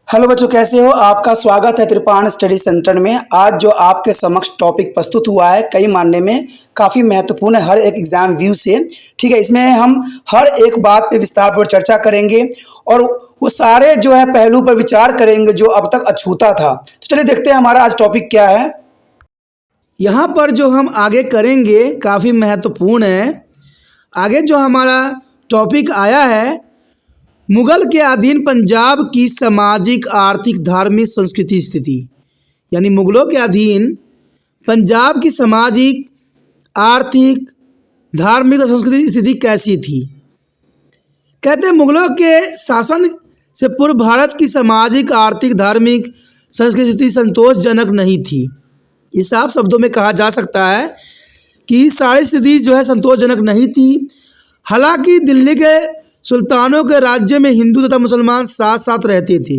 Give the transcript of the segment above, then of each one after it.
Hello बच्चों, कैसे हो? आपका स्वागत है त्रिपाण स्टडी सेंटर में। आज जो आपके समक्ष टॉपिक प्रस्तुत हुआ है कई मानने में काफ़ी महत्वपूर्ण है हर एक एग्जाम व्यू से। ठीक है, इसमें हम हर एक बात पे विस्तारपूर्वक चर्चा करेंगे और वो सारे जो है पहलू पर विचार करेंगे जो अब तक अछूता था। तो चलिए देखते हैं हमारा आज टॉपिक क्या है। यहाँ पर जो हम आगे करेंगे काफ़ी महत्वपूर्ण है। आगे जो हमारा टॉपिक आया है, मुगल के अधीन पंजाब की सामाजिक आर्थिक धार्मिक संस्कृति स्थिति। यानी मुगलों के अधीन पंजाब की सामाजिक आर्थिक धार्मिक और संस्कृति स्थिति कैसी थी। कहते हैं मुगलों के शासन से पूर्व भारत की सामाजिक आर्थिक धार्मिक संस्कृति स्थिति संतोषजनक नहीं थी। इस साफ शब्दों में कहा जा सकता है कि सारी स्थिति जो है संतोषजनक नहीं थी। हालांकि दिल्ली के सुल्तानों के राज्य में हिंदू तथा मुसलमान साथ साथ रहते थे।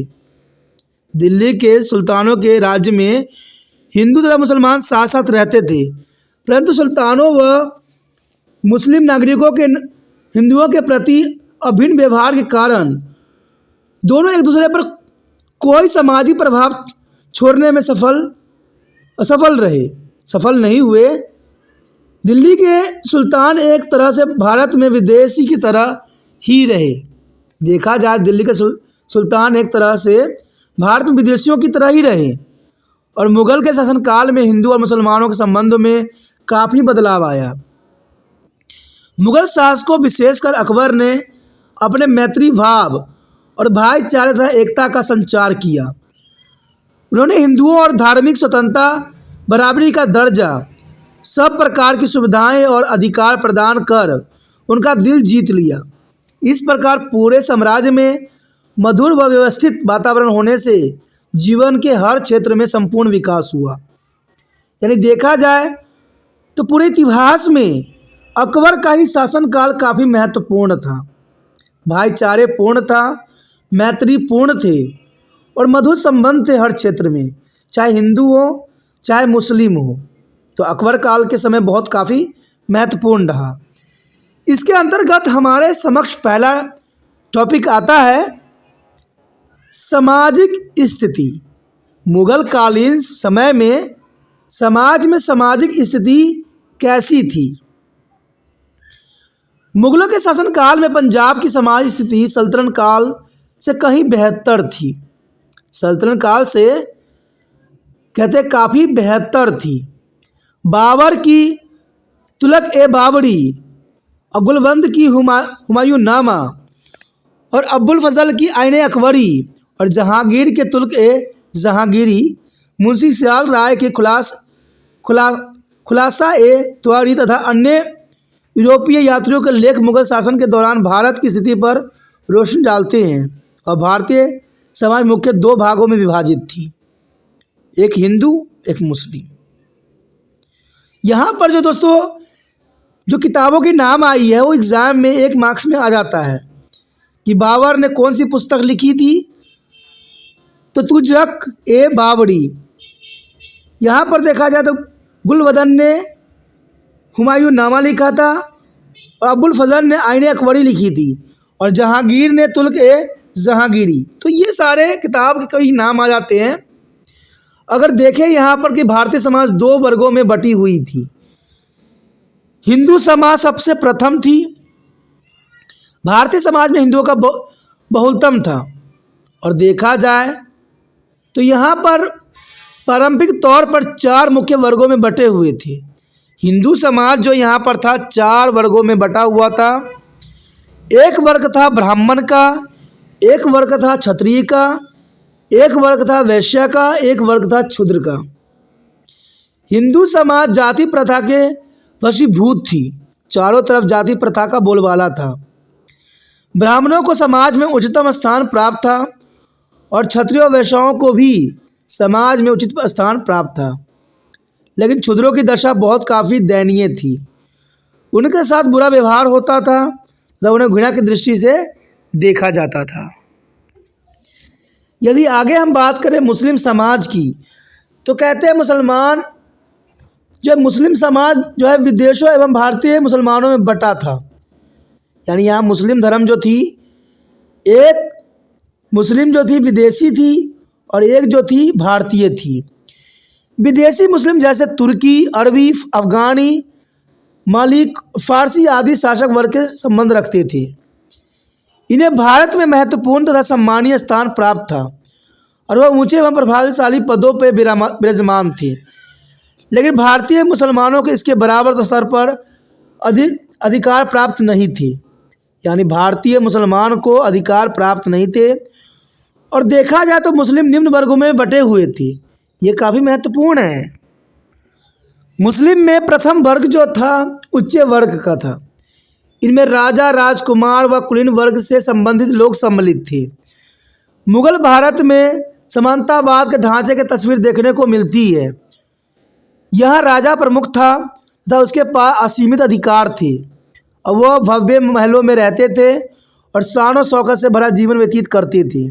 दिल्ली के सुल्तानों के राज्य में हिंदू तथा मुसलमान साथ साथ रहते थे, परंतु सुल्तानों व मुस्लिम नागरिकों के हिंदुओं के प्रति अभिन्न व्यवहार के कारण दोनों एक दूसरे पर कोई सामाजिक प्रभाव छोड़ने में सफल नहीं हुए। दिल्ली के सुल्तान एक तरह से भारत में विदेशी की तरह ही रहे। देखा जाए दिल्ली के सुल्तान एक तरह से भारत में विदेशियों की तरह ही रहे और मुगल के शासनकाल में हिंदू और मुसलमानों के संबंधों में काफ़ी बदलाव आया। मुगल शासकों विशेषकर अकबर ने अपने मैत्री भाव और भाईचारे तथा एकता का संचार किया। उन्होंने हिंदुओं और धार्मिक स्वतंत्रता, बराबरी का दर्जा, सब प्रकार की सुविधाएं और अधिकार प्रदान कर उनका दिल जीत लिया। इस प्रकार पूरे साम्राज्य में मधुर व व्यवस्थित वातावरण होने से जीवन के हर क्षेत्र में संपूर्ण विकास हुआ। यानी देखा जाए तो पूरे इतिहास में अकबर का ही शासनकाल काफ़ी महत्वपूर्ण था। भाईचारे पूर्ण था, मैत्रीपूर्ण थे और मधुर संबंध थे हर क्षेत्र में, चाहे हिंदू हो चाहे मुस्लिम हो। तो अकबर काल के समय बहुत काफ़ी महत्वपूर्ण रहा। इसके अंतर्गत हमारे समक्ष पहला टॉपिक आता है सामाजिक स्थिति। मुगल कालीन समय में समाज में सामाजिक स्थिति कैसी थी। मुगलों के शासनकाल में पंजाब की समाज स्थिति सल्तनत काल से कहीं बेहतर थी। सल्तनत काल से कहते काफ़ी बेहतर थी। बाबर की तुगलक ए बाबरी, गुलबंद की हुमायूं नामा और अब्बुल फजल की आइन अकबरी और जहांगीर के तुगलक ए जहांगीरी, मुंशी सियाल राय के खुलासा ए त्वारी तथा अन्य यूरोपीय यात्रियों के लेख मुगल शासन के दौरान भारत की स्थिति पर रोशनी डालते हैं। और भारतीय समाज मुख्य दो भागों में विभाजित थी, एक हिंदू एक मुस्लिम। यहाँ पर जो दोस्तों जो किताबों की नाम आई है वो एग्ज़ाम में 1 मार्क्स में आ जाता है कि बाबर ने कौन सी पुस्तक लिखी थी, तो तुगलक ए बाबरी। यहाँ पर देखा जाए तो गुलबदन ने हुमायूं नामा लिखा था और अब्बुल फजल ने आइन अकबरी लिखी थी और जहांगीर ने तुगलक ए जहांगीरी। तो ये सारे किताब के कई नाम आ जाते हैं। अगर देखें यहाँ पर कि भारतीय समाज 2 वर्गों में बटी हुई थी। हिंदू समाज सबसे प्रथम थी। भारतीय समाज में हिंदुओं का बहुलतम था और देखा जाए तो यहाँ पर पारंपरिक तौर पर 4 मुख्य वर्गों में बटे हुए थे। हिंदू समाज जो यहाँ पर था 4 वर्गों में बटा हुआ था। एक वर्ग था ब्राह्मण का, एक वर्ग था क्षत्रिय का, एक वर्ग था वैश्य का, एक वर्ग था शूद्र का। हिंदू समाज जाति प्रथा के वशीभूत थी। चारों तरफ जाति प्रथा का बोलबाला था। ब्राह्मणों को समाज में उच्चतम स्थान प्राप्त था और क्षत्रियों वैश्यों को भी समाज में उचित स्थान प्राप्त था, लेकिन शूद्रों की दशा बहुत काफ़ी दयनीय थी। उनके साथ बुरा व्यवहार होता था, तो उन्हें घृणा की दृष्टि से देखा जाता था। यदि आगे हम बात करें मुस्लिम समाज की, तो कहते हैं मुस्लिम समाज जो है विदेशों एवं भारतीय मुसलमानों में बटा था। यानी यहाँ मुस्लिम धर्म जो थी, एक मुस्लिम जो थी विदेशी थी और एक जो थी भारतीय थी। विदेशी मुस्लिम जैसे तुर्की, अरबी, अफ़गानी, मालिक, फ़ारसी आदि शासक वर्ग के संबंध रखते थे। इन्हें भारत में महत्वपूर्ण तथा सम्मानीय स्थान प्राप्त था और वह ऊंचे एवं प्रभावशाली पदों पर विराजमान थे। लेकिन भारतीय मुसलमानों को इसके बराबर स्तर पर अधिकार प्राप्त नहीं थे। यानी भारतीय मुसलमान को अधिकार प्राप्त नहीं थे। और देखा जाए तो मुस्लिम निम्न वर्गों में बटे हुए थे। ये काफ़ी महत्वपूर्ण है। मुस्लिम में प्रथम वर्ग जो था उच्च वर्ग का था। इनमें राजा, राजकुमार व कुलीन वर्ग से संबंधित लोग सम्मिलित थे। मुगल भारत में समानतावाद के ढांचे की तस्वीर देखने को मिलती है। यहाँ राजा प्रमुख था तथा उसके पास असीमित अधिकार थे और वह भव्य महलों में रहते थे और शान और शौकत से भरा जीवन व्यतीत करते थे।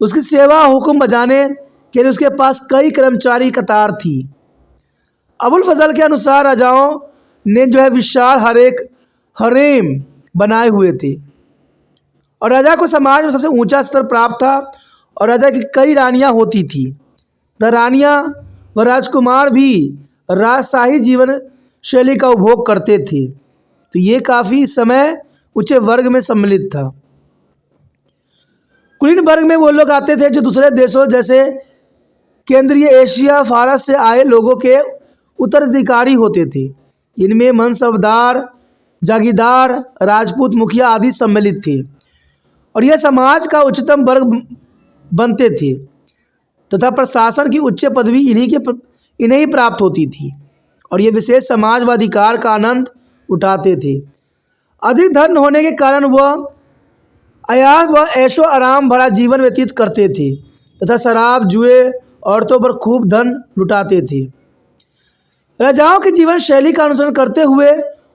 उसकी सेवा हुक्म बजाने के लिए उसके पास कई कर्मचारी कतार थी। अबुल फजल के अनुसार राजाओं ने जो है विशाल हरेम बनाए हुए थे और राजा को समाज में सबसे ऊंचा स्तर प्राप्त था और राजा की कई रानियां होती थी। रानियां व राजकुमार भी राजशाही जीवन शैली का उपभोग करते थे। तो ये काफ़ी समय उच्च वर्ग में सम्मिलित था। कुलीन वर्ग में वो लोग आते थे जो दूसरे देशों जैसे केंद्रीय एशिया, फारस से आए लोगों के उत्तराधिकारी होते थे। इनमें मनसबदार, जागीरदार, राजपूत, मुखिया आदि सम्मिलित थे और यह समाज का उच्चतम वर्ग बनते थे तथा प्रशासन की उच्च पदवी इन्हें ही प्राप्त होती थी और ये विशेष समाज व अधिकार का आनंद उठाते थे। अधिक धन होने के कारण वह अयास व ऐशो आराम भरा जीवन व्यतीत करते थे तथा शराब, जुए, औरतों पर खूब धन लुटाते थे। राजाओं की जीवन शैली का अनुसरण करते हुए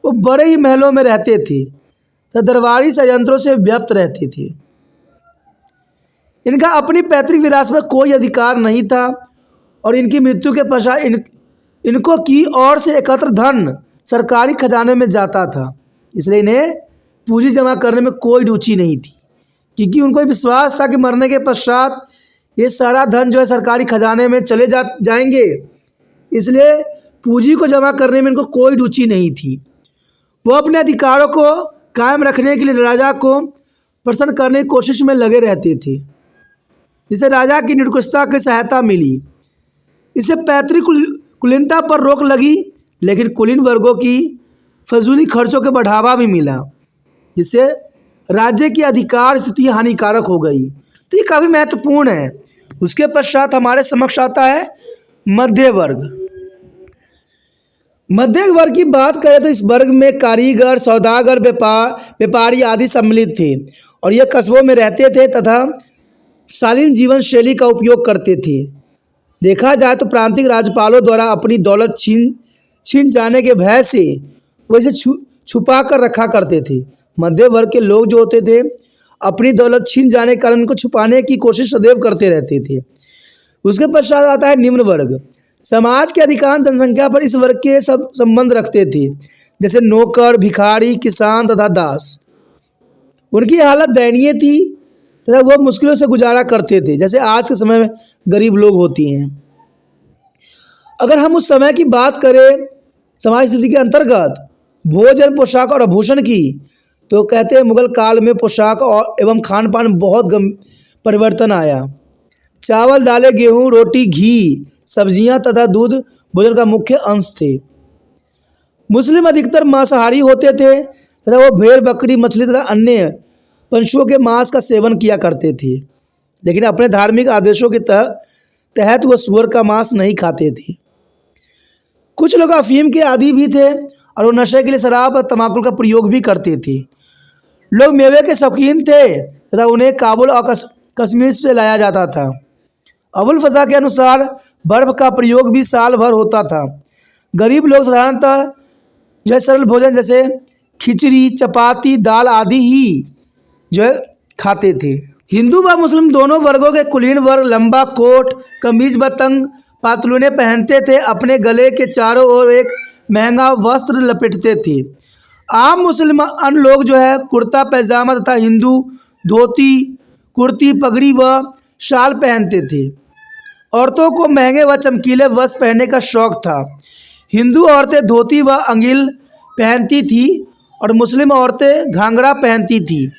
वो बड़े ही महलों में रहते थे तथा दरबारी षड्यंत्रों से व्यस्त रहते थे। इनका अपनी पैतृक विरासत में कोई अधिकार नहीं था और इनकी मृत्यु के पश्चात इनको की ओर से एकत्र धन सरकारी खजाने में जाता था। इसलिए इन्हें पूंजी जमा करने में कोई रुचि नहीं थी क्योंकि उनको विश्वास था कि मरने के पश्चात ये सारा धन जो है सरकारी खजाने में चले जाएंगे। इसलिए पूंजी को जमा करने में इनको कोई रुचि नहीं थी। वो अपने अधिकारों को कायम रखने के लिए राजा को प्रसन्न करने की कोशिश में लगे रहते थे, जिससे राजा की निरंकुशता की सहायता मिली। इससे पैतृक कुलीनता पर रोक लगी, लेकिन कुलीन वर्गों की फजूली खर्चों के बढ़ावा भी मिला, जिससे राज्य की अधिकार स्थिति हानिकारक हो गई। तो ये काफ़ी महत्वपूर्ण है। उसके पश्चात हमारे समक्ष आता है मध्य वर्ग। मध्य वर्ग की बात करें तो इस वर्ग में कारीगर, सौदागर, व्यापारी आदि सम्मिलित थे और ये कस्बों में रहते थे तथा शालीन जीवन शैली का उपयोग करते थे। देखा जाए तो प्रांतिक राज्यपालों द्वारा अपनी दौलत छीन जाने के भय से वो इसे छुपा कर रखा करते थे। मध्य वर्ग के लोग जो होते थे अपनी दौलत छीन जाने के कारण उनको छुपाने की कोशिश सदैव करते रहते थे। उसके पश्चात आता है निम्न वर्ग। समाज के अधिकांश जनसंख्या पर इस वर्ग के सब संबंध रखते थे, जैसे नौकर, भिखारी, किसान तथा दास। उनकी हालत दयनीय थी तथा वो मुश्किलों से गुजारा करते थे, जैसे आज के समय में गरीब लोग होती हैं। अगर हम उस समय की बात करें समाज स्थिति के अंतर्गत भोजन, पोशाक और आभूषण की, तो कहते हैं मुगल काल में पोशाक और एवं खान पान में बहुत परिवर्तन आया। चावल, दालें, गेहूँ, रोटी, घी, सब्जियां तथा दूध भोजन का मुख्य अंश थे। मुस्लिम अधिकतर मांसाहारी होते थे तथा वो भेड़, बकरी, मछली तथा अन्य पशुओं के मांस का सेवन किया करते थे, लेकिन अपने धार्मिक आदेशों के तहत वो सूअर का मांस नहीं खाते थे। कुछ लोग अफीम के आदी भी थे और वो नशे के लिए शराब और तंबाकू का प्रयोग भी करते थे। लोग मेवे के शौकीन थे तथा उन्हें काबुल और कश्मीर से लाया जाता था। अबुल फजा के अनुसार बर्फ़ का प्रयोग भी साल भर होता था। गरीब लोग साधारणतः जो है सरल भोजन जैसे खिचड़ी, चपाती, दाल आदि ही जो है खाते थे। हिंदू व मुस्लिम दोनों वर्गों के कुलीन वर्ग लंबा कोट, कमीज व तंग पातलूने पहनते थे। अपने गले के चारों ओर एक महंगा वस्त्र लपेटते थे। आम मुसलमान लोग जो है कुर्ता पैजामा तथा हिंदू धोती कुर्ती, पगड़ी व शाल पहनते थे। औरतों को महंगे व चमकीले वस्त्र पहनने का शौक था। हिंदू औरतें धोती व अंगिल पहनती थी और मुस्लिम औरतें घाघरा पहनती थी।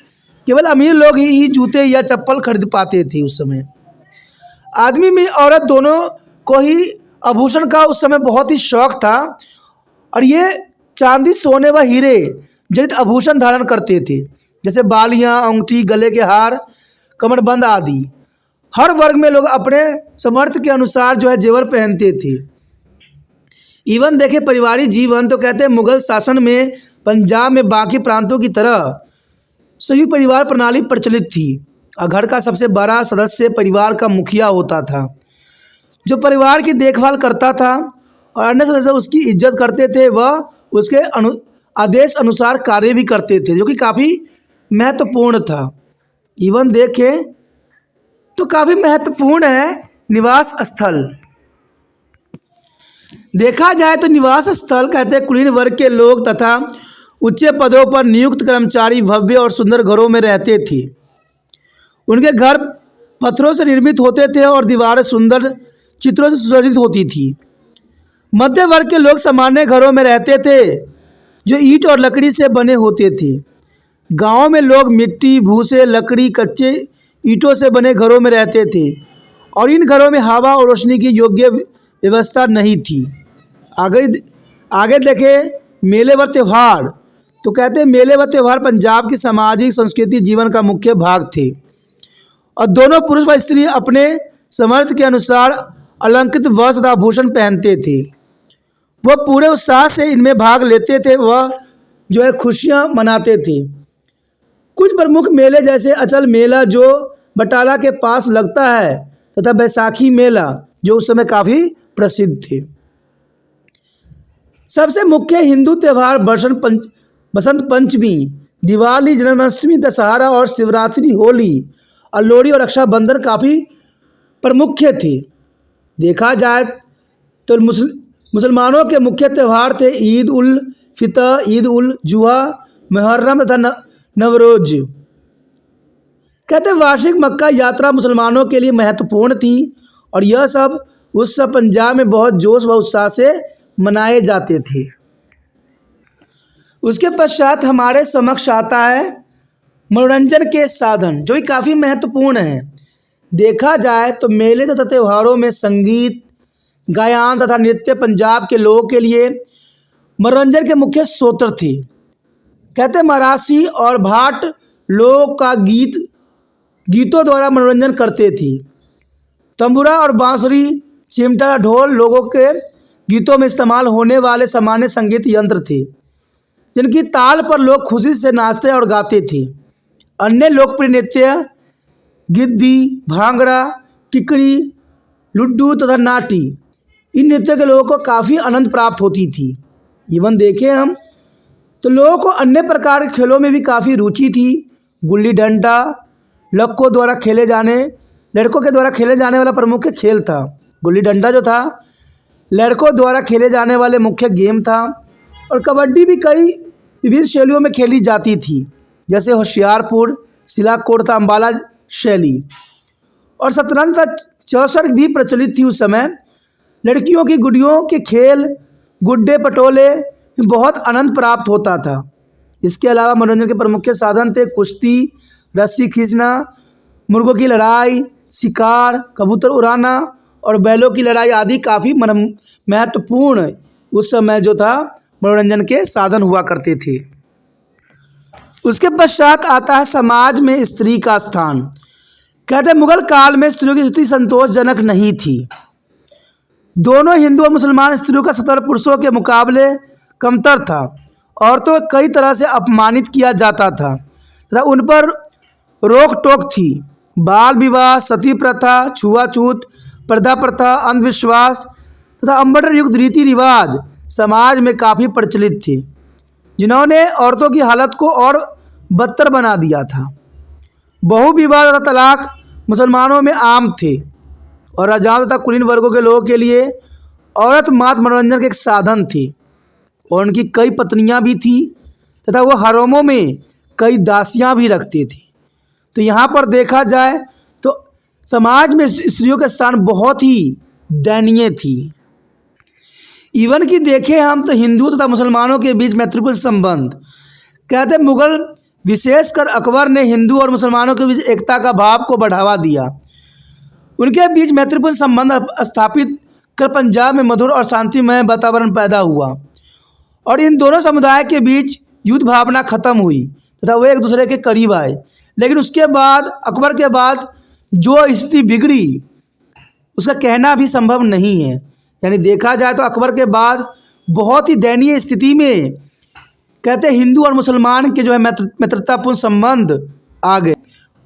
केवल अमीर लोग ही जूते या चप्पल खरीद पाते थे उस समय। आदमी में औरत दोनों को ही आभूषण का उस समय बहुत ही शौक था और ये चांदी, सोने व हीरे जड़ित आभूषण धारण करते थे, जैसे बालियां, अंगूठी, गले के हार, कमरबंद आदि। हर वर्ग में लोग अपने सामर्थ्य के अनुसार जेवर पहनते थे। इवन देखे पारिवारिक जीवन तो कहते हैं मुगल शासन में पंजाब में बाकी प्रांतों की तरह संयुक्त परिवार प्रणाली प्रचलित थी और घर का सबसे बड़ा सदस्य परिवार का मुखिया होता था, जो परिवार की देखभाल करता था और अन्य सदस्य उसकी इज्जत करते थे। वह उसके आदेश अनुसार कार्य भी करते थे, जो कि काफ़ी महत्वपूर्ण था। इवन देखें तो काफ़ी महत्वपूर्ण है निवास स्थल। देखा जाए तो निवास स्थल कहते हैं कुलीन वर्ग के लोग तथा उच्च पदों पर नियुक्त कर्मचारी भव्य और सुंदर घरों में रहते थे। उनके घर पत्थरों से निर्मित होते थे और दीवारें सुंदर चित्रों से सुसज्जित होती थी। मध्य वर्ग के लोग सामान्य घरों में रहते थे जो ईंट और लकड़ी से बने होते थे। गांवों में लोग मिट्टी, भूसे, लकड़ी, कच्चे ईंटों से बने घरों में रहते थे और इन घरों में हवा और रोशनी की योग्य व्यवस्था नहीं थी। आगे देखें मेले व त्यौहार तो कहते हैं मेले व त्यौहार पंजाब की सामाजिक संस्कृति जीवन का मुख्य भाग थे और दोनों पुरुष व स्त्री अपने सामर्थ्य के अनुसार अलंकृत वस्त्र तथा आभूषण पहनते थे। वह पूरे उत्साह से इनमें भाग लेते थे। वह खुशियां मनाते थे। कुछ प्रमुख मेले जैसे अचल मेला जो बटाला के पास लगता है तथा बैसाखी मेला जो उस समय काफ़ी प्रसिद्ध थे। सबसे मुख्य हिंदू त्यौहार बसंत पंचमी, दिवाली, जन्माष्टमी, दशहरा और शिवरात्रि, होली और लोहड़ी और रक्षाबंधन काफ़ी प्रमुख थे। देखा जाए तो मुसलमानों के मुख्य त्यौहार थे ईद उल फितर, ईद उल जुहा, मुहर्रम तथा नवरोज। कहते वार्षिक मक्का यात्रा मुसलमानों के लिए महत्वपूर्ण थी और यह सब उस सब पंजाब में बहुत जोश व उत्साह से मनाए जाते थे। उसके पश्चात हमारे समक्ष आता है मनोरंजन के साधन, जो कि काफ़ी महत्वपूर्ण है। देखा जाए तो मेले तथा त्योहारों में संगीत, गायन तथा नृत्य पंजाब के लोगों के लिए मनोरंजन के मुख्य स्रोत थे। कहते मरासी और भाट लोग का गीतों द्वारा मनोरंजन करते थे। तंबूरा और बांसुरी, चिमटा, ढोल लोगों के गीतों में इस्तेमाल होने वाले सामान्य संगीत यंत्र थे, जिनकी ताल पर लोग खुशी से नाचते और गाते थे। अन्य लोकप्रिय नृत्य गिद्दी, भांगड़ा, टिकड़ी, लुड्डू तथा नाटी, इन नृत्यों के लोगों को काफ़ी आनंद प्राप्त होती थी। इवन देखें हम तो लोगों को अन्य प्रकार के खेलों में भी काफ़ी रुचि थी। गुल्ली डंडा लड़कों के द्वारा खेले जाने वाला प्रमुख खेल था। गुल्ली डंडा जो था लड़कों द्वारा खेले जाने वाले मुख्य गेम था और कबड्डी भी कई विभिन्न शैलियों में खेली जाती थी, जैसे होशियारपुर, सिलाकोट तथा अम्बाला शैली। और शतरंज तथा चौसर भी प्रचलित थी उस समय। लड़कियों की गुड़ियों के खेल, गुड्डे पटोले में बहुत आनंद प्राप्त होता था। इसके अलावा मनोरंजन के प्रमुख साधन थे कुश्ती, रस्सी खींचना, मुर्गों की लड़ाई, शिकार, कबूतर उड़ाना और बैलों की लड़ाई आदि काफ़ी महत्वपूर्ण उस समय जो था मनोरंजन के साधन हुआ करते थे। उसके पश्चात आता है समाज में स्त्री का स्थान। कहते मुगल काल में स्त्रियों की स्थिति संतोषजनक नहीं थी। दोनों हिंदू और मुसलमान स्त्रियों का स्तर पुरुषों के मुकाबले कमतर था। औरतों को कई तरह से अपमानित किया जाता था तथा उन पर रोक टोक थी। बाल विवाह, सती प्रथा, छुआछूत, पर्दा प्रथा, अंधविश्वास तथा अम्बटर युक्त रीति रिवाज समाज में काफ़ी प्रचलित थे, जिन्होंने औरतों की हालत को और बदतर बना दिया था। बहु विवाह तथा तलाक मुसलमानों में आम थे और राजाओं तथा कुलीन वर्गों के लोगों के लिए औरत मात्र मनोरंजन के एक साधन थी और उनकी कई पत्नियां भी थी तथा वो हरमों में कई दासियां भी रखते थे। तो यहाँ पर देखा जाए तो समाज में स्त्रियों का स्थान बहुत ही दयनीय थी। इवन कि देखें हम तो हिंदू तथा मुसलमानों के बीच मैत्रीपूर्ण संबंध, कहते मुगल विशेषकर अकबर ने हिंदू और मुसलमानों के बीच एकता का भाव को बढ़ावा दिया। उनके बीच मैत्रीपूर्ण संबंध स्थापित कर पंजाब में मधुर और शांतिमय वातावरण पैदा हुआ और इन दोनों समुदाय के बीच युद्ध भावना खत्म हुई तथा वो एक दूसरे के करीब आए। लेकिन उसके बाद अकबर के बाद जो स्थिति बिगड़ी उसका कहना भी संभव नहीं है। यानी देखा जाए तो अकबर के बाद बहुत ही दयनीय स्थिति में कहते हिंदू और मुसलमान के जो है मित्रतापूर्ण संबंध आ गए।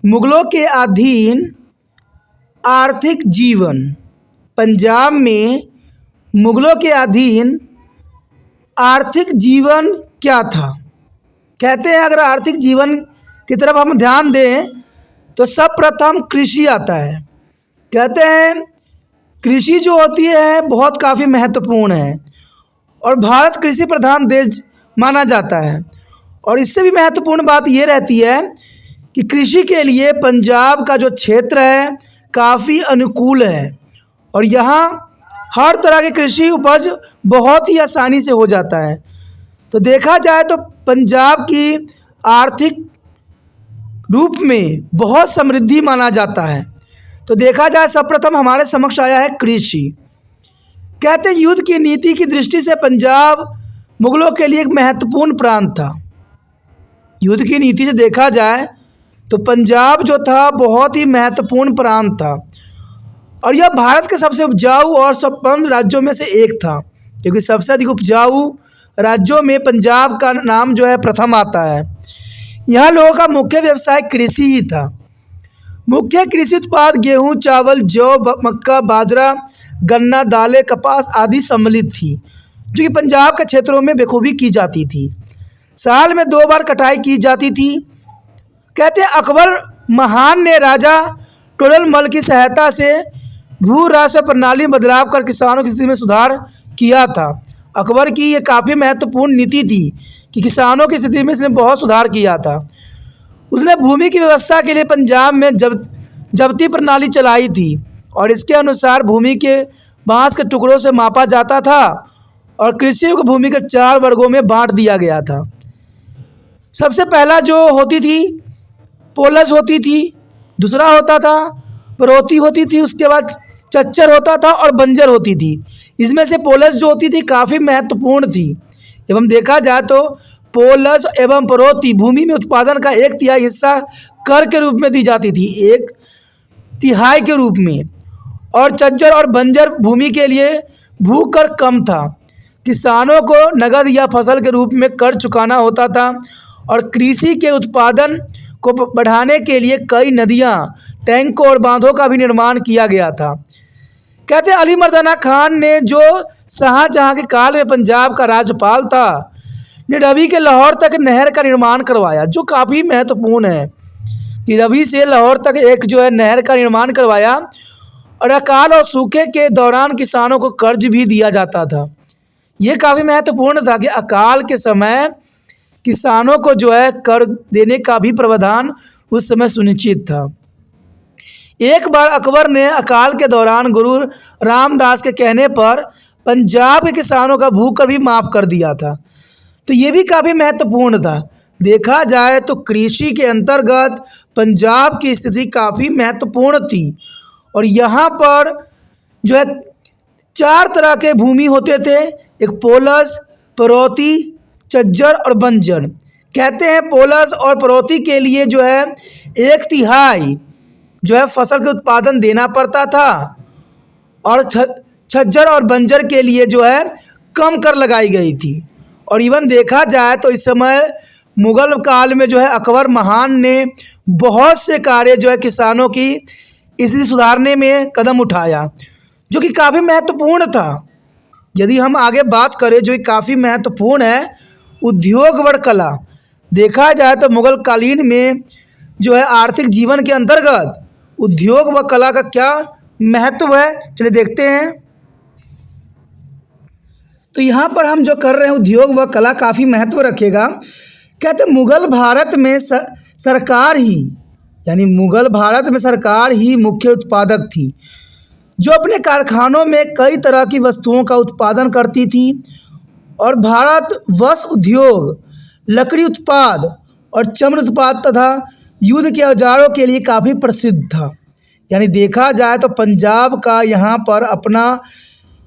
मुगलों के अधीन आर्थिक जीवन, पंजाब में मुगलों के अधीन आर्थिक जीवन क्या था? कहते हैं अगर आर्थिक जीवन की तरफ हम ध्यान दें तो सर्वप्रथम कृषि आता है। कहते हैं कृषि जो होती है बहुत काफ़ी महत्वपूर्ण है और भारत कृषि प्रधान देश माना जाता है। और इससे भी महत्वपूर्ण बात ये रहती है कि कृषि के लिए पंजाब का जो क्षेत्र है काफ़ी अनुकूल है और यहाँ हर तरह की कृषि उपज बहुत ही आसानी से हो जाता है। तो देखा जाए तो पंजाब की आर्थिक रूप में बहुत समृद्धि माना जाता है। तो देखा जाए सर्वप्रथम हमारे समक्ष आया है कृषि। कहते युद्ध की नीति की दृष्टि से पंजाब मुगलों के लिए एक महत्वपूर्ण प्रांत था। युद्ध की नीति से देखा जाए तो पंजाब जो था बहुत ही महत्वपूर्ण प्रांत था और यह भारत के सबसे उपजाऊ और संपन्न राज्यों में से एक था, क्योंकि सबसे अधिक उपजाऊ राज्यों में पंजाब का नाम जो है प्रथम आता है। यहाँ लोगों का मुख्य व्यवसाय कृषि ही था। मुख्य कृषि उत्पाद गेहूँ, चावल, जौ, मक्का, बाजरा, गन्ना, दालें, कपास आदि सम्मिलित थी, जो कि पंजाब के क्षेत्रों में बखूबी की जाती थी। साल में 2 बार कटाई की जाती थी। कहते अकबर महान ने राजा टोडरमल की सहायता से भू राजस्व प्रणाली में बदलाव कर किसानों की स्थिति में सुधार किया था। अकबर की ये काफ़ी महत्वपूर्ण नीति थी कि किसानों की स्थिति में इसने बहुत सुधार किया था। उसने भूमि की व्यवस्था के लिए पंजाब में जब्ती प्रणाली चलाई थी और इसके अनुसार भूमि के बांस के टुकड़ों से मापा जाता था और कृषि को भूमि के 4 वर्गों में बांट दिया गया था। सबसे पहला जो होती थी पोलज होती थी, दूसरा होता था परोती होती थी, उसके बाद चच्चर होता था और बंजर होती थी। इसमें से पोलज जो होती थी काफ़ी महत्वपूर्ण थी। एवं देखा जाए तो पोलज एवं परोती भूमि में उत्पादन का 1/3 हिस्सा कर के रूप में दी जाती थी, 1/3 के रूप में, और चज्जर और बंजर भूमि के लिए भू कर कम था। किसानों को नगद या फसल के रूप में कर चुकाना होता था और कृषि के उत्पादन को बढ़ाने के लिए कई नदियाँ, टैंकों और बांधों का भी निर्माण किया गया था। कहते अली मर्दाना खान ने जो शाहजहाँ के काल में पंजाब का राज्यपाल था ने रवि के लाहौर तक नहर का निर्माण करवाया, जो काफ़ी महत्वपूर्ण है कि रवि से लाहौर तक एक जो है नहर का निर्माण करवाया और अकाल और सूखे के दौरान किसानों को कर्ज भी दिया जाता था। ये काफ़ी महत्वपूर्ण था कि अकाल के समय किसानों को जो है कर्ज देने का भी प्रावधान उस समय सुनिश्चित था। एक बार अकबर ने अकाल के दौरान गुरु रामदास के कहने पर पंजाब के किसानों का भूकर भी माफ़ कर दिया था। तो ये भी काफ़ी महत्वपूर्ण था। देखा जाए तो कृषि के अंतर्गत पंजाब की स्थिति काफ़ी महत्वपूर्ण थी और यहाँ पर जो है 4 तरह के भूमि होते थे, एक पोलस, परोती, चज्जर और बंजर। कहते हैं पोलस और परोती के लिए जो है 1/3 जो है फसल के उत्पादन देना पड़ता था और छज्जर और बंजर के लिए जो है कम कर लगाई गई थी। और इवन देखा जाए तो इस समय मुग़ल काल में जो है अकबर महान ने बहुत से कार्य जो है किसानों की स्थिति सुधारने में कदम उठाया, जो कि काफ़ी महत्वपूर्ण था। यदि हम आगे बात करें जो काफ़ी महत्वपूर्ण है, उद्योग व कला। देखा जाए तो मुग़ल कालीन में जो है आर्थिक जीवन के अंतर्गत उद्योग व कला का क्या महत्व है, चलिए देखते हैं। तो यहाँ पर हम जो कर रहे हैं उद्योग व कला काफ़ी महत्व रखेगा। कहते मुग़ल भारत में सरकार ही यानी मुगल भारत में सरकार ही मुख्य उत्पादक थी, जो अपने कारखानों में कई तरह की वस्तुओं का उत्पादन करती थी। और भारत वस्त्र उद्योग, लकड़ी उत्पाद और चमड़ा उत्पाद तथा युद्ध के औजारों के लिए काफ़ी प्रसिद्ध था। यानी देखा जाए तो पंजाब का यहाँ पर अपना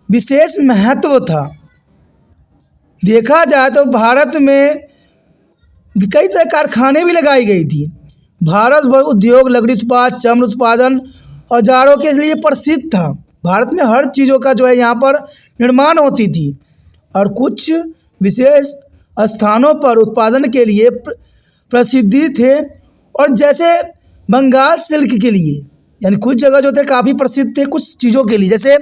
विशेष महत्व था। देखा जाए तो भारत में कई तरह कारखाने भी लगाई गई थी। भारत वस्त्र उद्योग, लकड़ी उत्पाद, चमड़ा उत्पादन, औजारों के लिए प्रसिद्ध था। भारत में हर चीज़ों का जो है यहाँ पर निर्माण होती थी और कुछ विशेष स्थानों पर उत्पादन के लिए प्रसिद्धि थे। और जैसे बंगाल सिल्क के लिए, यानी कुछ जगह जो थे काफ़ी प्रसिद्ध थे कुछ चीज़ों के लिए। जैसे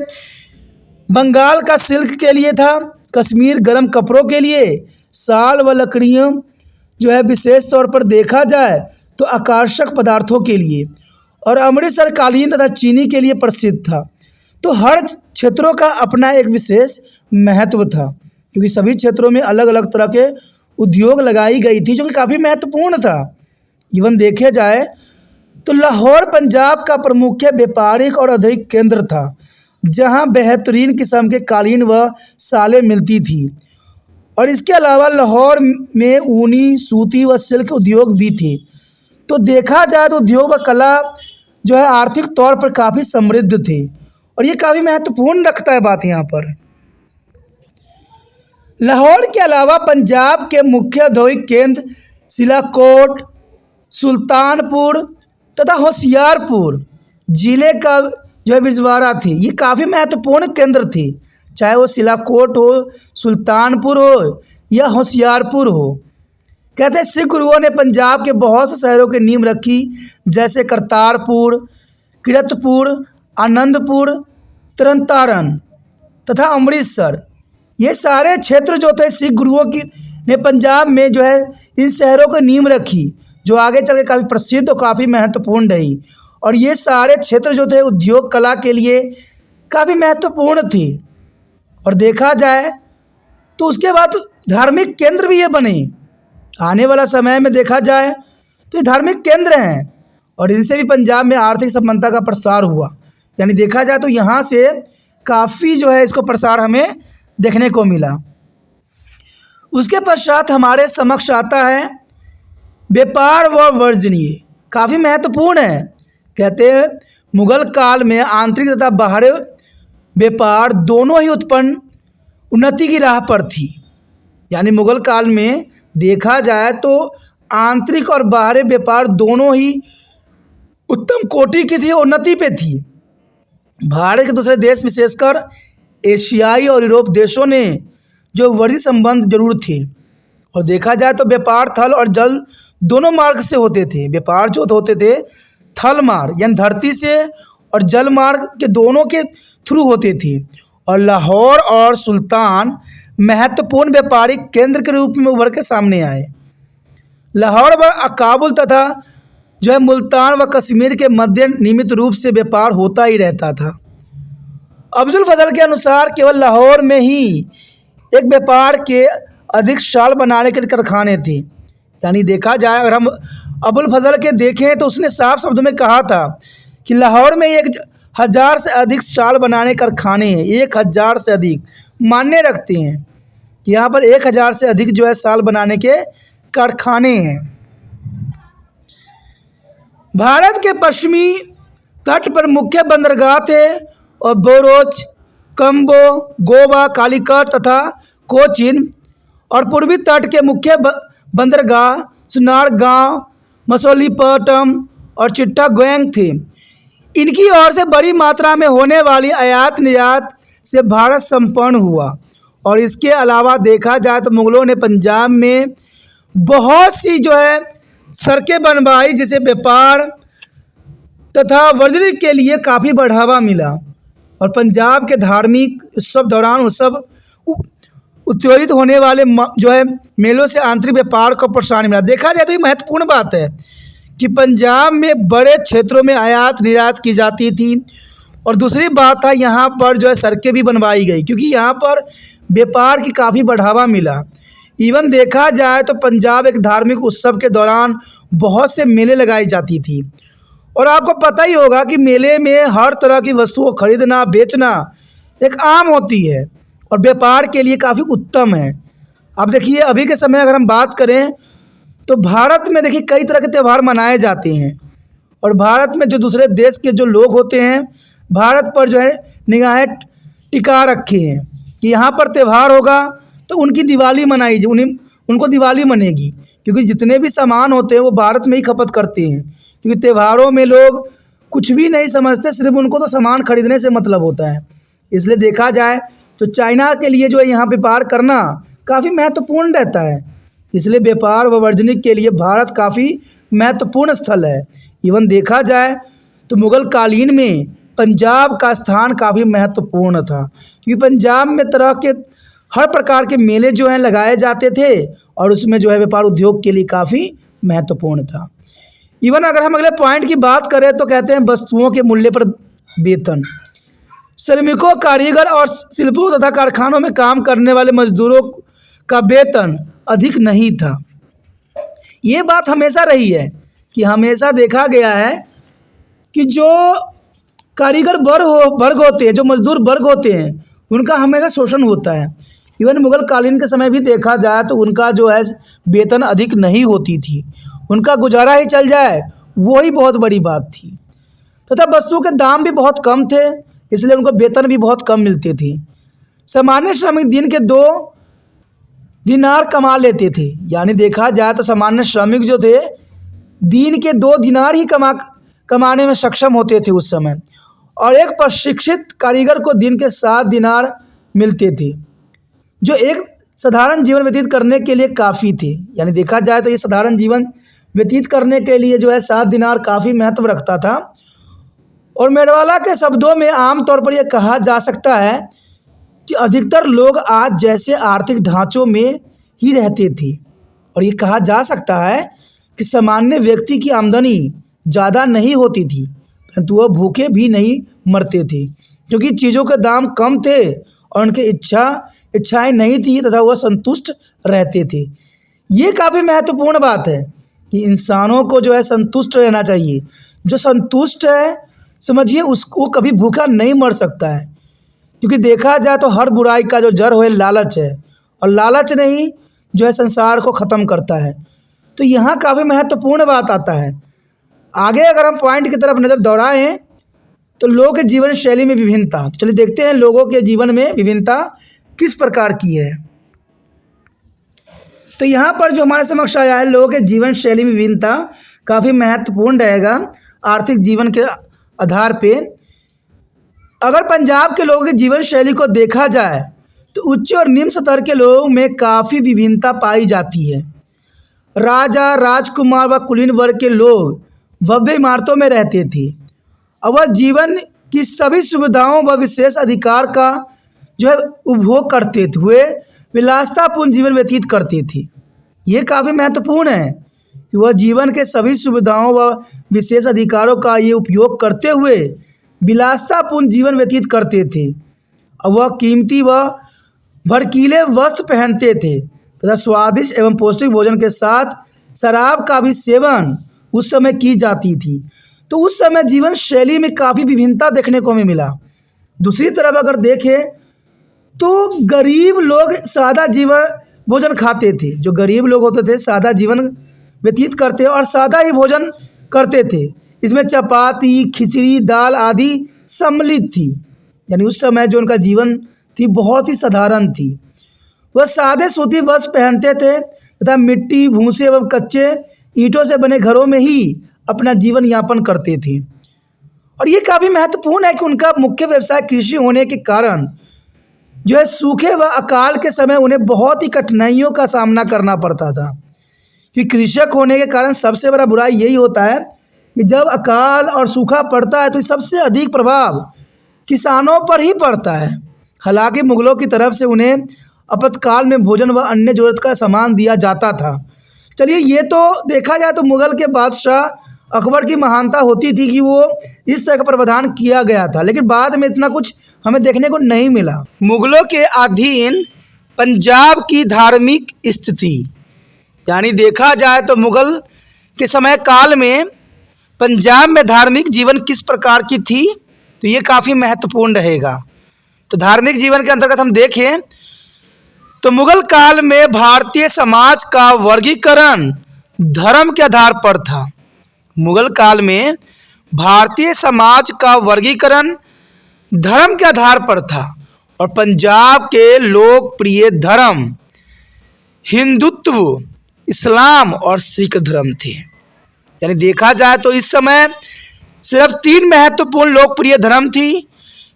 बंगाल का सिल्क के लिए था, कश्मीर गर्म कपड़ों के लिए, साल व लकड़ियों जो है विशेष तौर पर देखा जाए तो आकर्षक पदार्थों के लिए, और अमृतसर कालीन तथा चीनी के लिए प्रसिद्ध था। तो हर क्षेत्रों का अपना एक विशेष महत्व था, क्योंकि सभी क्षेत्रों में अलग अलग तरह के उद्योग लगाई गई थी जो कि काफ़ी महत्वपूर्ण था। इवन देखे जाए तो लाहौर पंजाब का प्रमुख व्यापारिक और औद्योगिक केंद्र था, जहां बेहतरीन किस्म के कालीन व सालें मिलती थी। और इसके अलावा लाहौर में ऊनी, सूती व सिल्क उद्योग भी थे। तो देखा जाए तो उद्योग व कला जो है आर्थिक तौर पर काफ़ी समृद्ध थे, और ये काफ़ी महत्वपूर्ण रखता है बात यहाँ पर। लाहौर के अलावा पंजाब के मुख्य औद्योगिक केंद्र सिलाकोट, सुल्तानपुर तथा होशियारपुर जिले का जो है बिजवाड़ा थे। ये काफ़ी महत्वपूर्ण केंद्र थे, चाहे वो सिलाकोट हो, सुल्तानपुर हो या होशियारपुर हो। कहते हैं सिख गुरुओं ने पंजाब के बहुत से शहरों की नींव रखी, जैसे करतारपुर, किरतपुर, आनंदपुर, तरनतारन तथा अमृतसर। ये सारे क्षेत्र जो थे सिख गुरुओं की ने पंजाब में जो है इन शहरों की नींव रखी, जो आगे चल के काफ़ी प्रसिद्ध और काफ़ी महत्वपूर्ण रही। और ये सारे क्षेत्र जो थे उद्योग कला के लिए काफ़ी महत्वपूर्ण थे। और देखा जाए तो उसके बाद धार्मिक केंद्र भी ये बने। आने वाला समय में देखा जाए तो ये धार्मिक केंद्र हैं, और इनसे भी पंजाब में आर्थिक संपन्नता का प्रसार हुआ। यानी देखा जाए तो यहाँ से काफ़ी जो है इसको प्रसार हमें देखने को मिला। उसके पश्चात हमारे समक्ष आता है व्यापार व वर्जनीय, काफ़ी महत्वपूर्ण है। कहते हैं मुगल काल में आंतरिक तथा बाहरी व्यापार दोनों ही उत्पन्न उन्नति की राह पर थी। यानी मुगल काल में देखा जाए तो आंतरिक और बाहरी व्यापार दोनों ही उत्तम कोटि की थी, उन्नति पे थी। भारत के दूसरे देश विशेषकर एशियाई और यूरोप देशों ने जो वर्जित संबंध जरूर थे। और देखा जाए तो व्यापार थल और जल दोनों मार्ग से होते थे। व्यापार जो होते थे थल मार्ग यानी धरती से और जल मार्ग के दोनों के थ्रू होते थे। और लाहौर और सुल्तान महत्वपूर्ण व्यापारिक केंद्र के रूप में उभर के सामने आए। लाहौर व काबुल तथा जो है मुल्तान व कश्मीर के मध्य नियमित रूप से व्यापार होता ही रहता था। अब्दुल फजल के अनुसार केवल लाहौर में ही एक व्यापार के अधिक शाल बनाने के कारखाने थे। यानी देखा जाए अगर हम अबुल फजल के देखें तो उसने साफ शब्दों में कहा था कि लाहौर में 1000 से अधिक शाल बनाने कारखाने हैं। 1000 से अधिक मान्य रखते हैं कि यहाँ पर 1000 से अधिक जो है शाल बनाने के कारखाने हैं। भारत के पश्चिमी तट पर मुख्य बंदरगाह थे और बोरोच, कम्बो, गोवा, कालीकट तथा कोचिन। और पूर्वी तट के मुख्य बंदरगाह सुनारगांव, मछलीपट्टनम और चिट्टागोंग थे। इनकी ओर से बड़ी मात्रा में होने वाली आयात निर्यात से भारत संपन्न हुआ। और इसके अलावा देखा जाए तो मुगलों ने पंजाब में बहुत सी जो है सड़कें बनवाई, जिसे व्यापार तथा वर्जनी के लिए काफ़ी बढ़ावा मिला। और पंजाब के धार्मिक उत्सव दौरान उत्सव उत्तेजित होने वाले जो है मेलों से आंतरिक व्यापार को प्रोत्साहन मिला। देखा जाए तो ये महत्वपूर्ण बात है कि पंजाब में बड़े क्षेत्रों में आयात निर्यात की जाती थी। और दूसरी बात था यहाँ पर जो है सड़कें भी बनवाई गई, क्योंकि यहाँ पर व्यापार की काफ़ी बढ़ावा मिला। इवन देखा जाए तो पंजाब एक धार्मिक उत्सव के दौरान बहुत से मेले लगाई जाती थी। और आपको पता ही होगा कि मेले में हर तरह की वस्तुओं खरीदना बेचना एक आम होती है और व्यापार के लिए काफ़ी उत्तम है। अब देखिए अभी के समय अगर हम बात करें तो भारत में देखिए कई तरह के त्यौहार मनाए जाते हैं और भारत में जो दूसरे देश के जो लोग होते हैं भारत पर जो है निगाहें टिका रखे हैं कि यहाँ पर त्यौहार होगा तो उनकी दिवाली मनाई उन्हें उनको दिवाली मनेगी, क्योंकि जितने भी सामान होते हैं वो भारत में ही खपत करते हैं। क्योंकि त्योहारों में लोग कुछ भी नहीं समझते, सिर्फ उनको तो सामान खरीदने से मतलब होता है। इसलिए देखा जाए तो चाइना के लिए जो है यहाँ व्यापार करना काफ़ी महत्वपूर्ण रहता है। इसलिए व्यापार व वाणिज्य के लिए भारत काफ़ी महत्वपूर्ण स्थल है। इवन देखा जाए तो मुग़ल कालीन में पंजाब का स्थान काफ़ी महत्वपूर्ण था, क्योंकि पंजाब में तरह के हर प्रकार के मेले जो हैं लगाए जाते थे और उसमें जो है व्यापार उद्योग के लिए काफ़ी महत्वपूर्ण था। इवन अगर हम अगले पॉइंट की बात करें तो कहते हैं वस्तुओं के मूल्य पर वेतन। श्रमिकों, कारीगर और शिल्पों तथा कारखानों में काम करने वाले मजदूरों का वेतन अधिक नहीं था। ये बात हमेशा रही है कि हमेशा देखा गया है कि जो कारीगर वर्ग होते हैं, जो मजदूर वर्ग होते हैं, उनका हमेशा शोषण होता है। इवन मुग़ल कालीन के समय भी देखा जाए तो उनका जो है वेतन अधिक नहीं होती थी, उनका गुजारा ही चल जाए वो ही बहुत बड़ी बात थी। तथा वस्तुओं के दाम भी बहुत कम थे, इसलिए उनको वेतन भी बहुत कम मिलते थे। सामान्य श्रमिक दिन के 2 दिनार कमा लेते थे, यानी देखा जाए तो सामान्य श्रमिक जो थे दिन के 2 दिनार ही कमाने में सक्षम होते थे उस समय, और एक प्रशिक्षित कारीगर को दिन के 7 दिनार मिलते थे, जो एक साधारण जीवन व्यतीत करने के लिए काफ़ी थे। यानी देखा जाए तो ये साधारण जीवन व्यतीत करने के लिए जो है 7 दिनार काफ़ी महत्व रखता था। और मेडवाला के शब्दों में आमतौर पर यह कहा जा सकता है कि अधिकतर लोग आज जैसे आर्थिक ढांचों में ही रहते थे, और ये कहा जा सकता है कि सामान्य व्यक्ति की आमदनी ज़्यादा नहीं होती थी, परंतु वह भूखे भी नहीं मरते थे, क्योंकि चीज़ों के दाम कम थे और उनकी इच्छाएं नहीं थी तथा वह संतुष्ट रहते थे। ये काफ़ी महत्वपूर्ण बात है कि इंसानों को जो है संतुष्ट रहना चाहिए। जो संतुष्ट है समझिए उसको कभी भूखा नहीं मर सकता है, क्योंकि देखा जाए तो हर बुराई का जो जड़ है लालच है, और लालच नहीं जो है संसार को ख़त्म करता है। तो यहाँ काफ़ी महत्वपूर्ण बात आता है। आगे अगर हम पॉइंट की तरफ नज़र दौड़ाएं तो लोगों के जीवन शैली में विभिन्नता। तो चलिए देखते हैं लोगों के जीवन में विभिन्नता किस प्रकार की है। तो यहाँ पर जो हमारे समक्ष आया है, लोगों के जीवन शैली में विभिन्नता काफ़ी महत्वपूर्ण रहेगा आर्थिक जीवन के आधार पे। अगर पंजाब के लोगों की जीवन शैली को देखा जाए तो उच्च और निम्न स्तर के लोगों में काफ़ी विभिन्नता पाई जाती है। राजा, राजकुमार व कुलीन वर्ग के लोग भव्य इमारतों में रहते थे और वह जीवन की सभी सुविधाओं व विशेष अधिकार का जो है उपभोग करते हुए विलासतापूर्ण जीवन व्यतीत करते थे। ये काफ़ी महत्वपूर्ण है कि वह जीवन के सभी सुविधाओं व विशेष अधिकारों का ये उपयोग करते हुए विलासतापूर्ण जीवन व्यतीत करते थे, और वह कीमती व भड़कीले वस्त्र पहनते थे तथा स्वादिष्ट एवं पौष्टिक भोजन के साथ शराब का भी सेवन उस समय की जाती थी। तो उस समय जीवन शैली में काफ़ी विभिन्नता देखने को हमें मिला। दूसरी तरफ अगर देखें तो गरीब लोग सादा जीवन भोजन खाते थे। जो गरीब लोग होते थे सादा जीवन व्यतीत करते और सादा ही भोजन करते थे। इसमें चपाती, खिचड़ी, दाल आदि सम्मिलित थी। यानी उस समय जो उनका जीवन थी बहुत ही साधारण थी। वह सादे सूती वस्त्र पहनते थे तथा मिट्टी, भूसे एवं कच्चे ईंटों से बने घरों में ही अपना जीवन यापन करते थे। और ये काफ़ी महत्वपूर्ण है कि उनका मुख्य व्यवसाय कृषि होने के कारण जो है सूखे व अकाल के समय उन्हें बहुत ही कठिनाइयों का सामना करना पड़ता था। कि कृषक होने के कारण सबसे बड़ा बुराई यही होता है कि जब अकाल और सूखा पड़ता है तो सबसे अधिक प्रभाव किसानों पर ही पड़ता है। हालांकि मुग़लों की तरफ से उन्हें आपातकाल में भोजन व अन्य जरूरत का सामान दिया जाता था। चलिए ये तो देखा जाए तो मुग़ल के बादशाह अकबर की महानता होती थी कि वो इस तरह का प्रावधान किया गया था, लेकिन बाद में इतना कुछ हमें देखने को नहीं मिला। मुग़लों के अधीन पंजाब की धार्मिक स्थिति, यानी देखा जाए तो मुग़ल के समय काल में पंजाब में धार्मिक जीवन किस प्रकार की थी, तो ये काफ़ी महत्वपूर्ण रहेगा। तो धार्मिक जीवन के अंतर्गत हम देखें तो मुगल काल में भारतीय समाज का वर्गीकरण धर्म के आधार पर था। मुगल काल में भारतीय समाज का वर्गीकरण धर्म के आधार पर था और पंजाब के लोकप्रिय धर्म हिंदुत्व, इस्लाम और सिख धर्म थे। यानी देखा जाए तो इस समय सिर्फ 3 महत्वपूर्ण लोकप्रिय धर्म थी,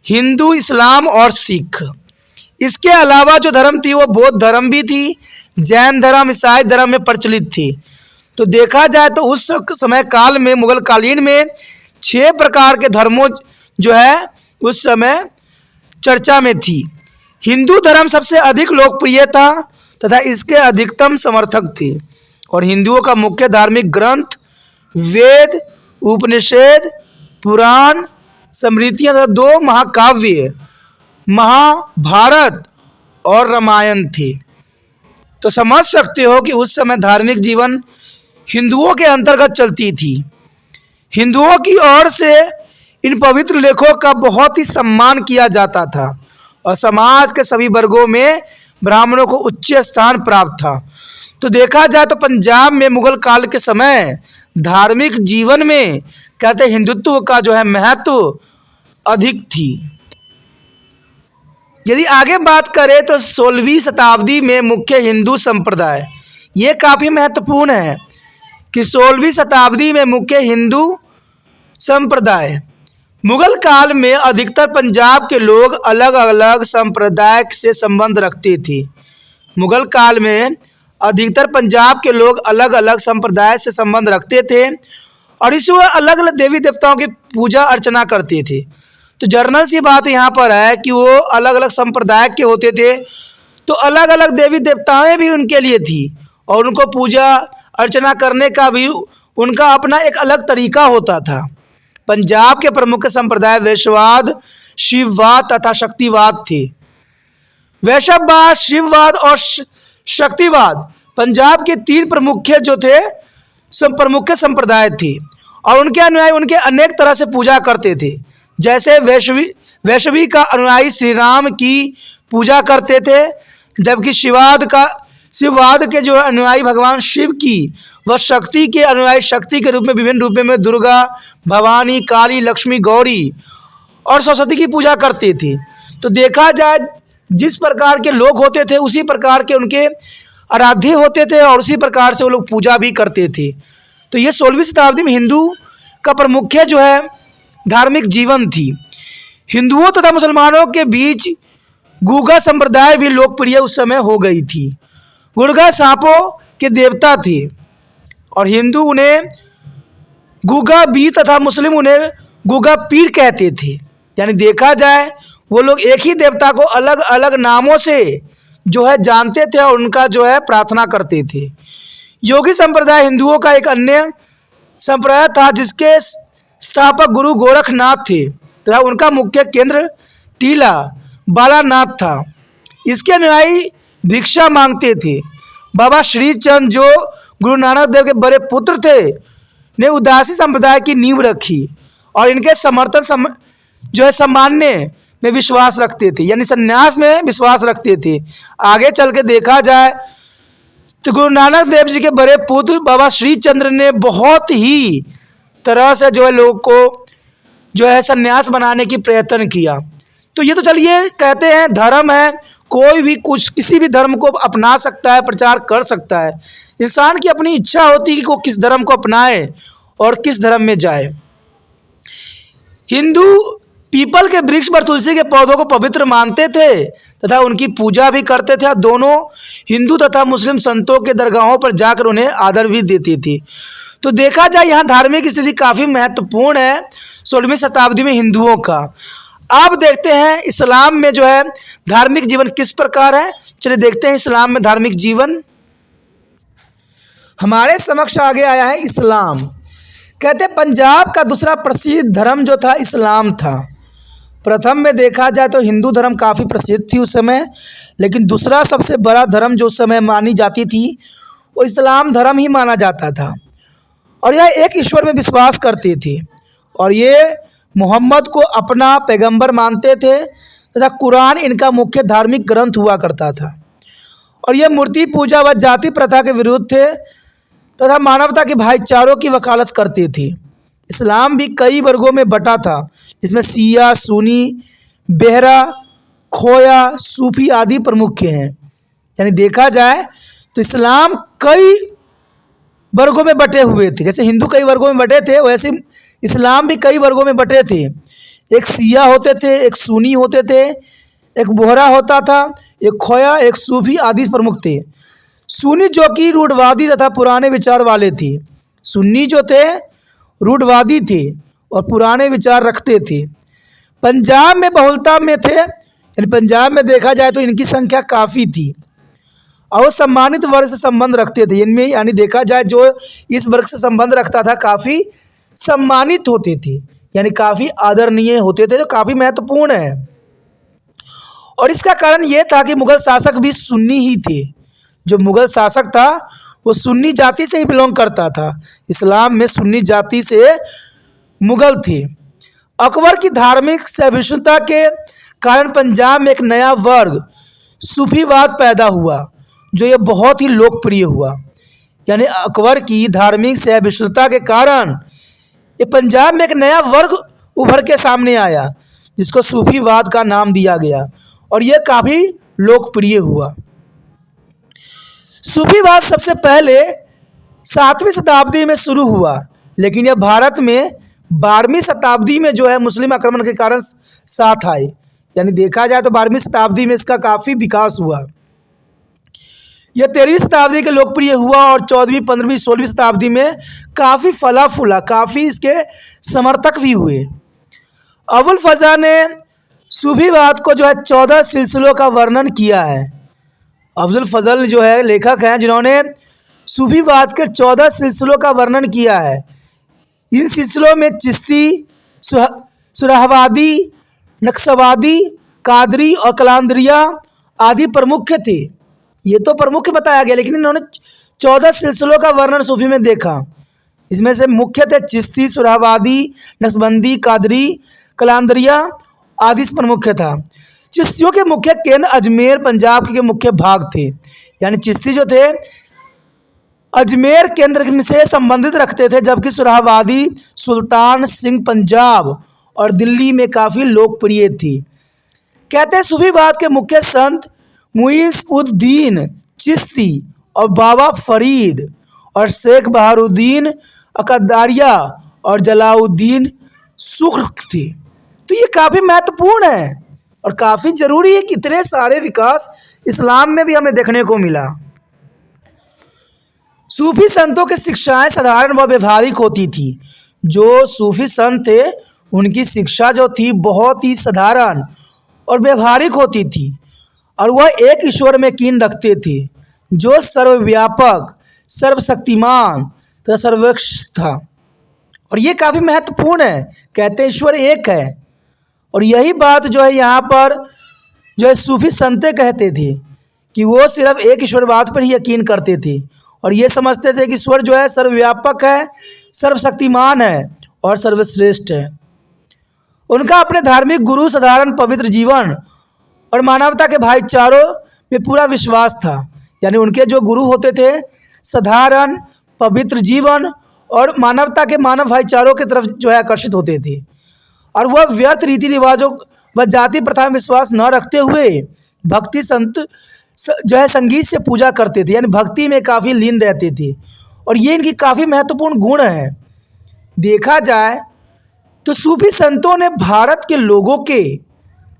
हिंदू, इस्लाम और सिख। इसके अलावा जो धर्म थी वो बौद्ध धर्म भी थी, जैन धर्म, ईसाई धर्म में प्रचलित थी। तो देखा जाए तो उस समय काल में मुगल कालीन में 6 प्रकार के धर्मों जो है उस समय चर्चा में थी। हिंदू धर्म सबसे अधिक लोकप्रिय था तथा इसके अधिकतम समर्थक थे और हिंदुओं का मुख्य धार्मिक ग्रंथ वेद, उपनिषद, पुराण, स्मृतियाँ तथा 2 महाकाव्य महाभारत और रामायण थे। तो समझ सकते हो कि उस समय धार्मिक जीवन हिंदुओं के अंतर्गत चलती थी। हिंदुओं की ओर से इन पवित्र लेखों का बहुत ही सम्मान किया जाता था और समाज के सभी वर्गों में ब्राह्मणों को उच्च स्थान प्राप्त था। तो देखा जाए तो पंजाब में मुगल काल के समय धार्मिक जीवन में कहते हिंदुत्व का जो है महत्व अधिक थी। यदि आगे बात करें तो 16वीं शताब्दी में मुख्य हिंदू संप्रदाय, ये काफ़ी महत्वपूर्ण है कि 16वीं शताब्दी में मुख्य हिंदू संप्रदाय। मुगल काल में अधिकतर पंजाब के लोग अलग अलग संप्रदाय से संबंध रखते थे। मुगल काल में अधिकतर पंजाब के लोग अलग अलग संप्रदाय से संबंध रखते थे और इसमें अलग अलग देवी देवताओं की पूजा अर्चना करते थे। तो जर्नल सी बात यहाँ पर है कि वो अलग अलग संप्रदाय के होते थे, तो अलग अलग देवी देवताएं भी उनके लिए थी और उनको पूजा अर्चना करने का भी उनका अपना एक अलग तरीका होता था। पंजाब के प्रमुख संप्रदाय वैश्यवाद, शिववाद तथा शक्तिवाद थे। वैश्यवाद, शिववाद और शक्तिवाद पंजाब के 3 प्रमुख जो थे प्रमुख संप्रदाय थे और उनके अनुयायी उनके अनेक तरह से पूजा करते थे। जैसे वैष्णवी का अनुयायी श्री राम की पूजा करते थे, जबकि शिववाद के जो अनुयायी भगवान शिव की व शक्ति के अनुयायी शक्ति के रूप में विभिन्न रूपों में दुर्गा, भवानी, काली, लक्ष्मी, गौरी और सरस्वती की पूजा करते थे। तो देखा जाए जिस प्रकार के लोग होते थे उसी प्रकार के उनके आराध्य होते थे और उसी प्रकार से वो लोग पूजा भी करते थे। तो ये 16वीं शताब्दी में हिंदू का प्रमुख जो है धार्मिक जीवन थी। हिंदुओं तथा मुसलमानों के बीच गुगा संप्रदाय भी लोकप्रिय उस समय हो गई थी। गुर्गा सांपों के देवता थे और हिंदू उन्हें गुगा बी तथा मुस्लिम उन्हें गुगा पीर कहते थे। यानी देखा जाए वो लोग एक ही देवता को अलग अलग नामों से जो है जानते थे और उनका जो है प्रार्थना करते थे। योगी संप्रदाय हिंदुओं का एक अन्य संप्रदाय था जिसके स्थापक गुरु गोरखनाथ थे तथा उनका मुख्य केंद्र टीला बालानाथ था। इसके अनुयायी भिक्षा मांगते थे। बाबा श्रीचंद जो गुरु नानक देव के बड़े पुत्र थे ने उदासी संप्रदाय की नींव रखी और इनके समर्थन जो है सम्मान्य में विश्वास रखते थे, यानी संन्यास में विश्वास रखते थे। आगे चल के देखा जाए तो गुरु नानक देव जी के बड़े पुत्र बाबा श्रीचंद्र ने बहुत ही तरह से जो है लोगों को जो है संन्यास बनाने की प्रयत्न किया। तो ये तो चलिए कहते हैं धर्म है, कोई भी कुछ किसी भी धर्म को अपना सकता है, प्रचार कर सकता है। इंसान की अपनी इच्छा होती है कि वो किस धर्म को अपनाए और किस धर्म में जाए। हिंदू पीपल के वृक्ष पर तुलसी के पौधों को पवित्र मानते थे तथा उनकी पूजा भी करते थे। दोनों हिंदू तथा मुस्लिम संतों के दरगाहों पर जाकर उन्हें आदर भी देते थे। तो देखा जाए यहाँ धार्मिक स्थिति काफ़ी महत्वपूर्ण है 16वीं शताब्दी में हिंदुओं का। अब देखते हैं इस्लाम में जो है धार्मिक जीवन किस प्रकार है। चलिए देखते हैं इस्लाम में धार्मिक जीवन। हमारे समक्ष आगे आया है इस्लाम। कहते पंजाब का दूसरा प्रसिद्ध धर्म जो था इस्लाम था। प्रथम में देखा जाए तो हिंदू धर्म काफ़ी प्रसिद्ध थी उस समय, लेकिन दूसरा सबसे बड़ा धर्म जो उस समय मानी जाती थी वो इस्लाम धर्म ही माना जाता था। और यह एक ईश्वर में विश्वास करते थे और ये मोहम्मद को अपना पैगंबर मानते थे तथा कुरान इनका मुख्य धार्मिक ग्रंथ हुआ करता था। और यह मूर्ति पूजा व जाति प्रथा के विरुद्ध थे तथा मानवता के भाईचारों की वकालत करते थे। इस्लाम भी कई वर्गों में बटा था, जिसमें शिया, सुन्नी, बेहरा, खोया, सूफी आदि प्रमुख हैं। यानी देखा जाए तो इस्लाम कई वर्गों में बटे हुए थे। जैसे हिंदू कई वर्गों में बटे थे, वैसे इस्लाम भी कई वर्गों में बटे थे। एक शिया होते थे, एक सुन्नी होते थे, एक बोहरा होता था, एक खोया, एक सूफी आदि प्रमुख थे। सुन्नी जो कि रूढ़वादी तथा पुराने विचार वाले थे। सुन्नी जो थे रूढ़वादी थे और पुराने विचार रखते थे। पंजाब में बहुलता में थे, यानी पंजाब में देखा जाए तो इनकी संख्या काफ़ी थी और सम्मानित वर्ग से संबंध रखते थे। इनमें यानी देखा जाए जो इस वर्ग से संबंध रखता था काफ़ी सम्मानित होते थे, यानी काफ़ी आदरणीय होते थे, जो काफ़ी महत्वपूर्ण है। और इसका कारण ये था कि मुग़ल शासक भी सुन्नी ही थे। जो मुग़ल शासक था वो सुन्नी जाति से ही बिलोंग करता था। इस्लाम में सुन्नी जाति से मुग़ल थे। अकबर की धार्मिक सहिष्णुता के कारण पंजाब में एक नया वर्ग सूफीवाद पैदा हुआ, जो ये बहुत ही लोकप्रिय हुआ। यानी अकबर की धार्मिक सहिष्णुता के कारण ये पंजाब में एक नया वर्ग उभर के सामने आया, जिसको सूफीवाद का नाम दिया गया और यह काफ़ी लोकप्रिय हुआ। सूफीवाद सबसे पहले 7वीं शताब्दी में शुरू हुआ, लेकिन यह भारत में 12वीं शताब्दी में जो है मुस्लिम आक्रमण के कारण साथ आए। यानी देखा जाए तो 12वीं शताब्दी में इसका काफ़ी विकास हुआ। यह 13वीं शताब्दी के लोकप्रिय हुआ और 14वीं, 15वीं, 16वीं शताब्दी में काफ़ी फला फूला, काफ़ी इसके समर्थक भी हुए। अबुल फज़ल ने सूफीवाद को जो है 14 सिलसिलों का वर्णन किया है। अबुल फज़ल जो है लेखक हैं जिन्होंने सूफीवाद के 14 सिलसिलों का वर्णन किया है। इन सिलसिलों में चिश्ती, सुरहवादी, नक्शवादी, कादरी और कलांदरिया आदि प्रमुख थे। ये तो प्रमुख बताया गया, लेकिन इन्होंने 14 सिलसिलों का वर्णन सूफी में देखा। इसमें से मुख्य थे चिश्ती, सुरहवादी, नक्शबंदी, कादरी, कलांदरिया आदि प्रमुख था। चिश्तियों के मुख्य केंद्र अजमेर पंजाब के मुख्य भाग थे। यानी चिश्ती जो थे अजमेर केंद्र से संबंधित रखते थे, जबकि सुरहवादी सुल्तान सिंह पंजाब और दिल्ली में काफ़ी लोकप्रिय थी। कहते हैं सूफीवाद के मुख्य संत मुइज़-उद-दीन चिश्ती और बाबा फरीद और शेख बहारुद्दीन अकदारिया और जलाउद्दीन सुख थे। तो ये काफ़ी महत्वपूर्ण है और काफ़ी ज़रूरी है कि इतने सारे विकास इस्लाम में भी हमें देखने को मिला। सूफी संतों की शिक्षाएं साधारण व व्यवहारिक होती थी। जो सूफी संत थे उनकी शिक्षा जो थी बहुत ही साधारण और व्यवहारिक होती थी और वह एक ईश्वर में यकीन रखते थे जो सर्वव्यापक, सर्वशक्तिमान तथा सर्वश्रेष्ठ था। और ये काफ़ी महत्वपूर्ण है। कहते हैं ईश्वर एक है और यही बात जो है यहाँ पर जो है सूफी संते कहते थे कि वो सिर्फ एक ईश्वरवाद पर ही यकीन करते थे और ये समझते थे कि ईश्वर जो है सर्वव्यापक है, सर्वशक्तिमान है और सर्वश्रेष्ठ है। उनका अपने धार्मिक गुरु, साधारण पवित्र जीवन और मानवता के भाईचारों में पूरा विश्वास था। यानी उनके जो गुरु होते थे साधारण पवित्र जीवन और मानवता के मानव भाईचारों की तरफ जो है आकर्षित होते थे और वह व्यर्थ रीति रिवाजों व जाति प्रथा में विश्वास न रखते हुए भक्ति संत जो है संगीत से पूजा करते थे। यानी भक्ति में काफ़ी लीन रहते थे और ये इनकी काफ़ी महत्वपूर्ण गुण है। देखा जाए तो सूफी संतों ने भारत के लोगों के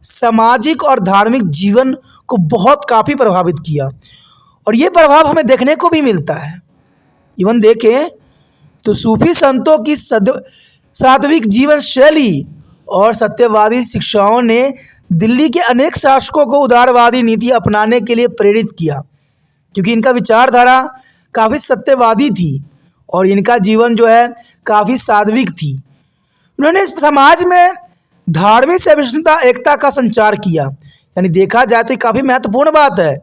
सामाजिक और धार्मिक जीवन को बहुत काफ़ी प्रभावित किया और ये प्रभाव हमें देखने को भी मिलता है। इवन देखें तो सूफी संतों की सात्विक जीवन शैली और सत्यवादी शिक्षाओं ने दिल्ली के अनेक शासकों को उदारवादी नीति अपनाने के लिए प्रेरित किया, क्योंकि इनका विचारधारा काफ़ी सत्यवादी थी और इनका जीवन जो है काफ़ी सात्विक थी। उन्होंने समाज में धार्मिक सहिष्णुता, एकता का संचार किया। यानी देखा जाए तो ये काफ़ी महत्वपूर्ण बात है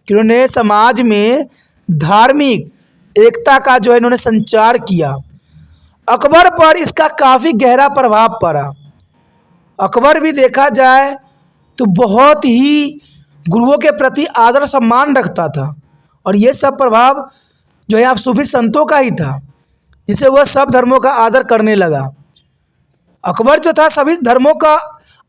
कि उन्होंने समाज में धार्मिक एकता का जो है इन्होंने संचार किया अकबर पर इसका काफ़ी गहरा प्रभाव पड़ा। अकबर भी देखा जाए तो बहुत ही गुरुओं के प्रति आदर सम्मान रखता था, और ये सब प्रभाव जो है आप सूफी संतों का ही था, जिसे वह सब धर्मों का आदर करने लगा। अकबर जो था सभी धर्मों का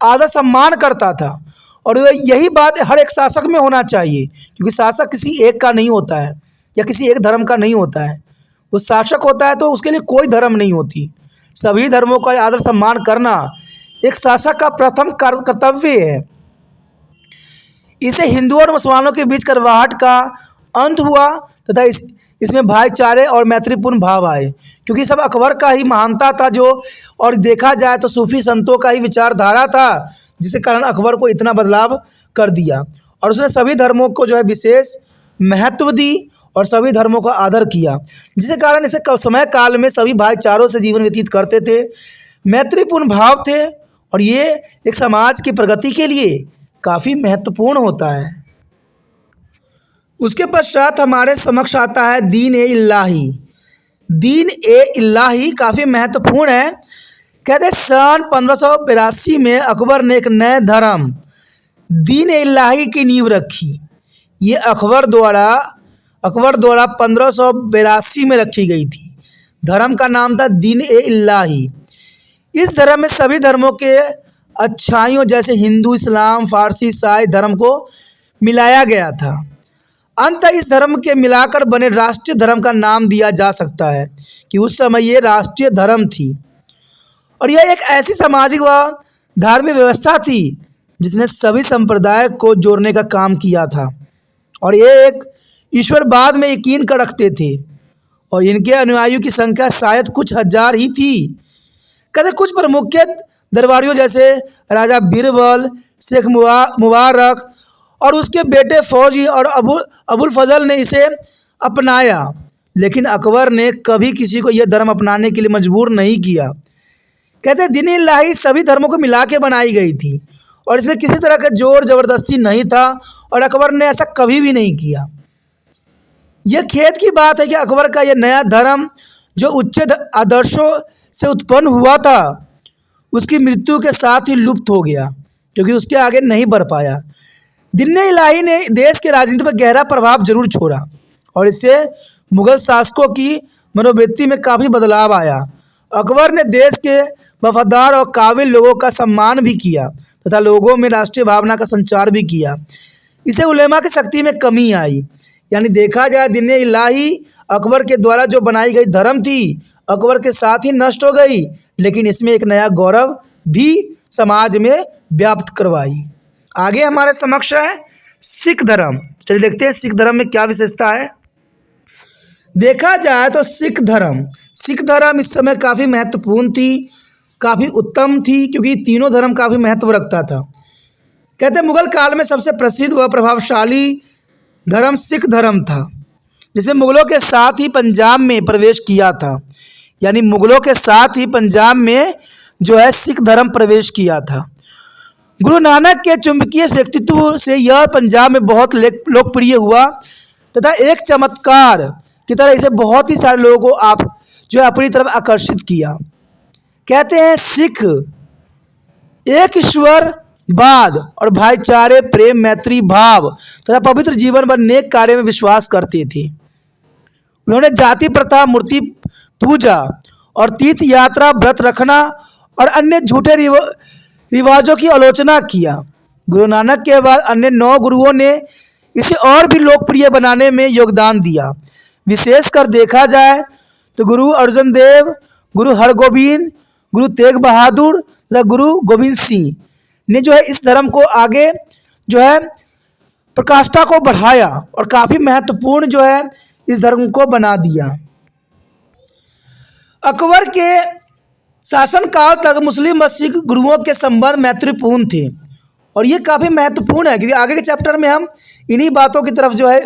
आदर सम्मान करता था, और यही बात हर एक शासक में होना चाहिए, क्योंकि शासक किसी एक का नहीं होता है या किसी एक धर्म का नहीं होता है। वो शासक होता है तो उसके लिए कोई धर्म नहीं होती। सभी धर्मों का आदर सम्मान करना एक शासक का प्रथम कर्तव्य है। इसे हिंदुओं और मुसलमानों के बीच कड़वाहट का अंत हुआ तथा इसमें भाईचारे और मैत्रीपूर्ण भाव आए, क्योंकि सब अकबर का ही महानता था जो, और देखा जाए तो सूफी संतों का ही विचारधारा था, जिसके कारण अकबर को इतना बदलाव कर दिया, और उसने सभी धर्मों को जो है विशेष महत्व दी और सभी धर्मों का आदर किया, जिसके कारण इसे समय काल में सभी भाईचारों से जीवन व्यतीत करते थे, मैत्रीपूर्ण भाव थे, और ये एक समाज की प्रगति के लिए काफ़ी महत्वपूर्ण होता है। उसके पश्चात हमारे समक्ष आता है दीन ए इल्लाही। दीन ए इल्लाही काफ़ी महत्वपूर्ण है। कहते हैं सन 1582 में अकबर ने एक नए धर्म दीन ए इल्लाही की नींव रखी। ये अकबर द्वारा 1582 में रखी गई थी। धर्म का नाम था दीन ए इल्लाही। इस धर्म में सभी धर्मों के अच्छाइयों जैसे हिंदू, इस्लाम, फारसी, ईसाई धर्म को मिलाया गया था। अंततः इस धर्म के मिलाकर बने राष्ट्रीय धर्म का नाम दिया जा सकता है कि उस समय ये राष्ट्रीय धर्म थी, और यह एक ऐसी सामाजिक व धार्मिक व्यवस्था थी जिसने सभी संप्रदाय को जोड़ने का काम किया था, और ये एक ईश्वरवाद में यकीन कर रखते थे, और इनके अनुयायियों की संख्या शायद कुछ हजार ही थी। कहते कुछ प्रमुख दरबारियों जैसे राजा बीरबल, शेख मुबारक और उसके बेटे फौजी और अबुल फजल ने इसे अपनाया, लेकिन अकबर ने कभी किसी को यह धर्म अपनाने के लिए मजबूर नहीं किया। कहते दीन इल्लाही सभी धर्मों को मिला के बनाई गई थी, और इसमें किसी तरह का जोर ज़बरदस्ती नहीं था, और अकबर ने ऐसा कभी भी नहीं किया। यह खेद की बात है कि अकबर का यह नया धर्म जो उच्च आदर्शों से उत्पन्न हुआ था, उसकी मृत्यु के साथ ही लुप्त हो गया, क्योंकि उसके आगे नहीं बढ़ पाया। दीन इल्लाही ने देश के राजनीति पर गहरा प्रभाव जरूर छोड़ा, और इससे मुगल शासकों की मनोवृत्ति में काफ़ी बदलाव आया। अकबर ने देश के वफादार और काबिल लोगों का सम्मान भी किया तथा लोगों में राष्ट्रीय भावना का संचार भी किया। इसे उलेमा की शक्ति में कमी आई, यानी देखा जाए दीन इल्लाही अकबर के द्वारा जो बनाई गई धर्म थी, अकबर के साथ ही नष्ट हो गई, लेकिन इसमें एक नया गौरव भी समाज में व्याप्त करवाई। आगे हमारे समक्ष है सिख धर्म। चलिए देखते हैं सिख धर्म में क्या विशेषता है। देखा जाए तो सिख धर्म इस समय काफ़ी महत्वपूर्ण थी, काफ़ी उत्तम थी, क्योंकि तीनों धर्म काफ़ी महत्व रखता था। कहते हैं मुगल काल में सबसे प्रसिद्ध व प्रभावशाली धर्म सिख धर्म था, जिसमें मुगलों के साथ ही पंजाब में प्रवेश किया था, यानी मुगलों के साथ ही पंजाब में जो है सिख धर्म प्रवेश किया था। गुरु नानक के चुंबकीय व्यक्तित्व से यह पंजाब में बहुत लोकप्रिय हुआ तथा एक चमत्कार की तरह इसे बहुत ही सारे लोगों को जो है अपनी तरफ आकर्षित किया। कहते हैं सिख एक ईश्वरवाद और भाईचारे, प्रेम, मैत्री भाव तथा पवित्र जीवन व नेक कार्य में विश्वास करते थे। उन्होंने जाति प्रथा, मूर्ति पूजा और तीर्थ यात्रा, व्रत रखना और अन्य झूठे रिवाजों की आलोचना किया। गुरु नानक के बाद अन्य 9 गुरुओं ने इसे और भी लोकप्रिय बनाने में योगदान दिया। विशेषकर देखा जाए तो गुरु अर्जन देव, गुरु हरगोबिंद, गुरु तेग बहादुर तथा गुरु गोविंद सिंह ने जो है इस धर्म को आगे जो है प्रकाष्ठा को बढ़ाया और काफ़ी महत्वपूर्ण जो है इस धर्म को बना दिया। अकबर के शासनकाल तक मुस्लिम व सिख गुरुओं के संबंध मैत्रीपूर्ण थे, और ये काफ़ी महत्वपूर्ण है, क्योंकि आगे के चैप्टर में हम इन्हीं बातों की तरफ जो है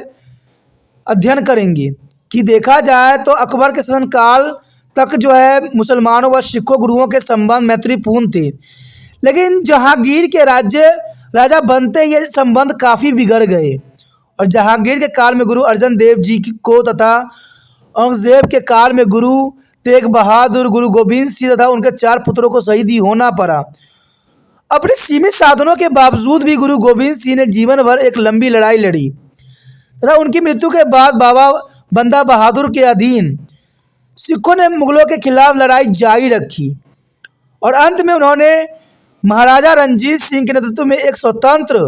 अध्ययन करेंगे कि देखा जाए तो अकबर के शासनकाल तक जो है मुसलमानों व सिखों गुरुओं के संबंध मैत्रीपूर्ण थे, लेकिन जहांगीर के राजा बनते ये संबंध काफ़ी बिगड़ गए, और जहांगीर के काल में गुरु अर्जन देव जी को तथा औरंगजेब के काल में गुरु तेग बहादुर, गुरु गोविंद सिंह तथा उनके 4 पुत्रों को शहीद होना पड़ा। अपने सीमित साधनों के बावजूद भी गुरु गोविंद सिंह ने जीवन भर एक लंबी लड़ाई लड़ी तथा उनकी मृत्यु के बाद बाबा बंदा बहादुर के अधीन सिखों ने मुगलों के खिलाफ लड़ाई जारी रखी और अंत में उन्होंने महाराजा रणजीत सिंह के नेतृत्व में एक स्वतंत्र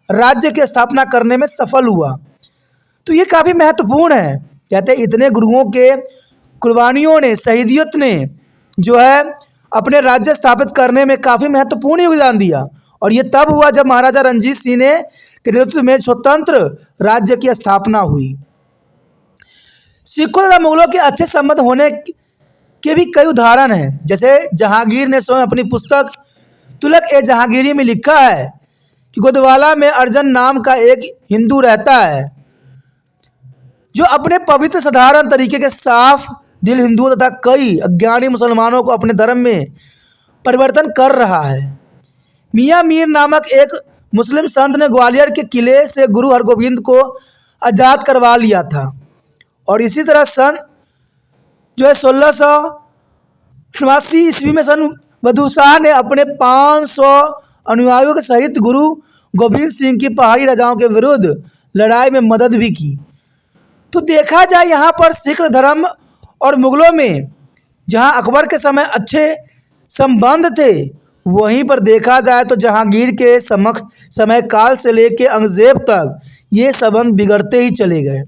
राज्य की स्थापना करने में सफल हुआ। तो ये काफ़ी महत्वपूर्ण है। कहते हैं इतने गुरुओं के कुर्बानियों ने, शहीदियत ने जो है अपने राज्य स्थापित करने में काफ़ी महत्वपूर्ण योगदान दिया और ये तब हुआ जब महाराजा रणजीत सिंह ने के नेतृत्व में स्वतंत्र राज्य की स्थापना हुई। सिखों तथा मुगलों के अच्छे संबंध होने के भी कई उदाहरण हैं। जैसे जहांगीर ने स्वयं अपनी पुस्तक तुगलक ए जहांगीरी में लिखा है कि गोदवाला में अर्जन नाम का एक हिंदू रहता है जो अपने पवित्र साधारण तरीके के साफ दिल हिंदुओं तथा कई अज्ञानी मुसलमानों को अपने धर्म में परिवर्तन कर रहा है। मियाँ मीर नामक एक मुस्लिम संत ने ग्वालियर के किले से गुरु हरगोविंद को आज़ाद करवा लिया था और इसी तरह सन जो है 1688 ईस्वी में सन बधू शाह ने अपने 500 अनुयायियों के सहित गुरु गोविंद सिंह की पहाड़ी राजाओं के विरुद्ध लड़ाई में मदद भी की। तो देखा जाए यहाँ पर सिख धर्म और मुगलों में जहाँ अकबर के समय अच्छे संबंध थे, वहीं पर देखा जाए तो जहांगीर के समय काल से लेकर औरंगजेब तक ये संबंध बिगड़ते ही चले गए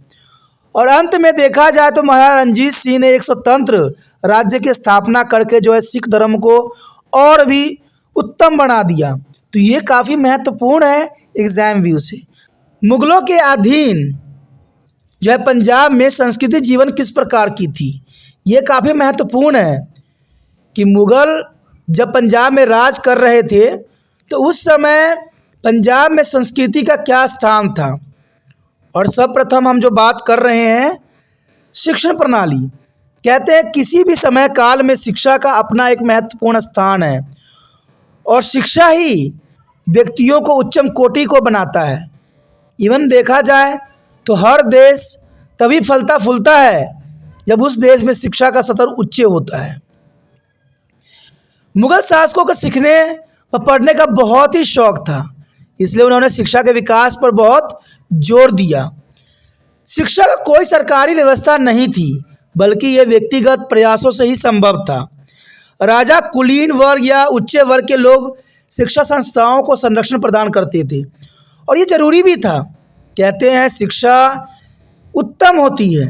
और अंत में देखा जाए तो महाराजा रणजीत सिंह ने एक स्वतंत्र राज्य की स्थापना करके जो है सिख धर्म को और भी उत्तम बना दिया। तो ये काफ़ी महत्वपूर्ण है एग्जाम व्यू से। मुगलों के अधीन जो है पंजाब में संस्कृति जीवन किस प्रकार की थी, ये काफ़ी महत्वपूर्ण है कि मुगल जब पंजाब में राज कर रहे थे तो उस समय पंजाब में संस्कृति का क्या स्थान था। और सर्वप्रथम हम जो बात कर रहे हैं शिक्षण प्रणाली। कहते हैं किसी भी समय काल में शिक्षा का अपना एक महत्वपूर्ण स्थान है और शिक्षा ही व्यक्तियों को उच्चम कोटि को बनाता है। इवन देखा जाए तो हर देश तभी फलता फूलता है जब उस देश में शिक्षा का स्तर उच्च होता है। मुगल शासकों को सीखने व पढ़ने का बहुत ही शौक था, इसलिए उन्होंने शिक्षा के विकास पर बहुत जोर दिया। शिक्षा का कोई सरकारी व्यवस्था नहीं थी बल्कि यह व्यक्तिगत प्रयासों से ही संभव था। राजा कुलीन वर्ग या उच्च वर्ग के लोग शिक्षा संस्थाओं को संरक्षण प्रदान करते थे और ये जरूरी भी था। कहते हैं शिक्षा उत्तम होती है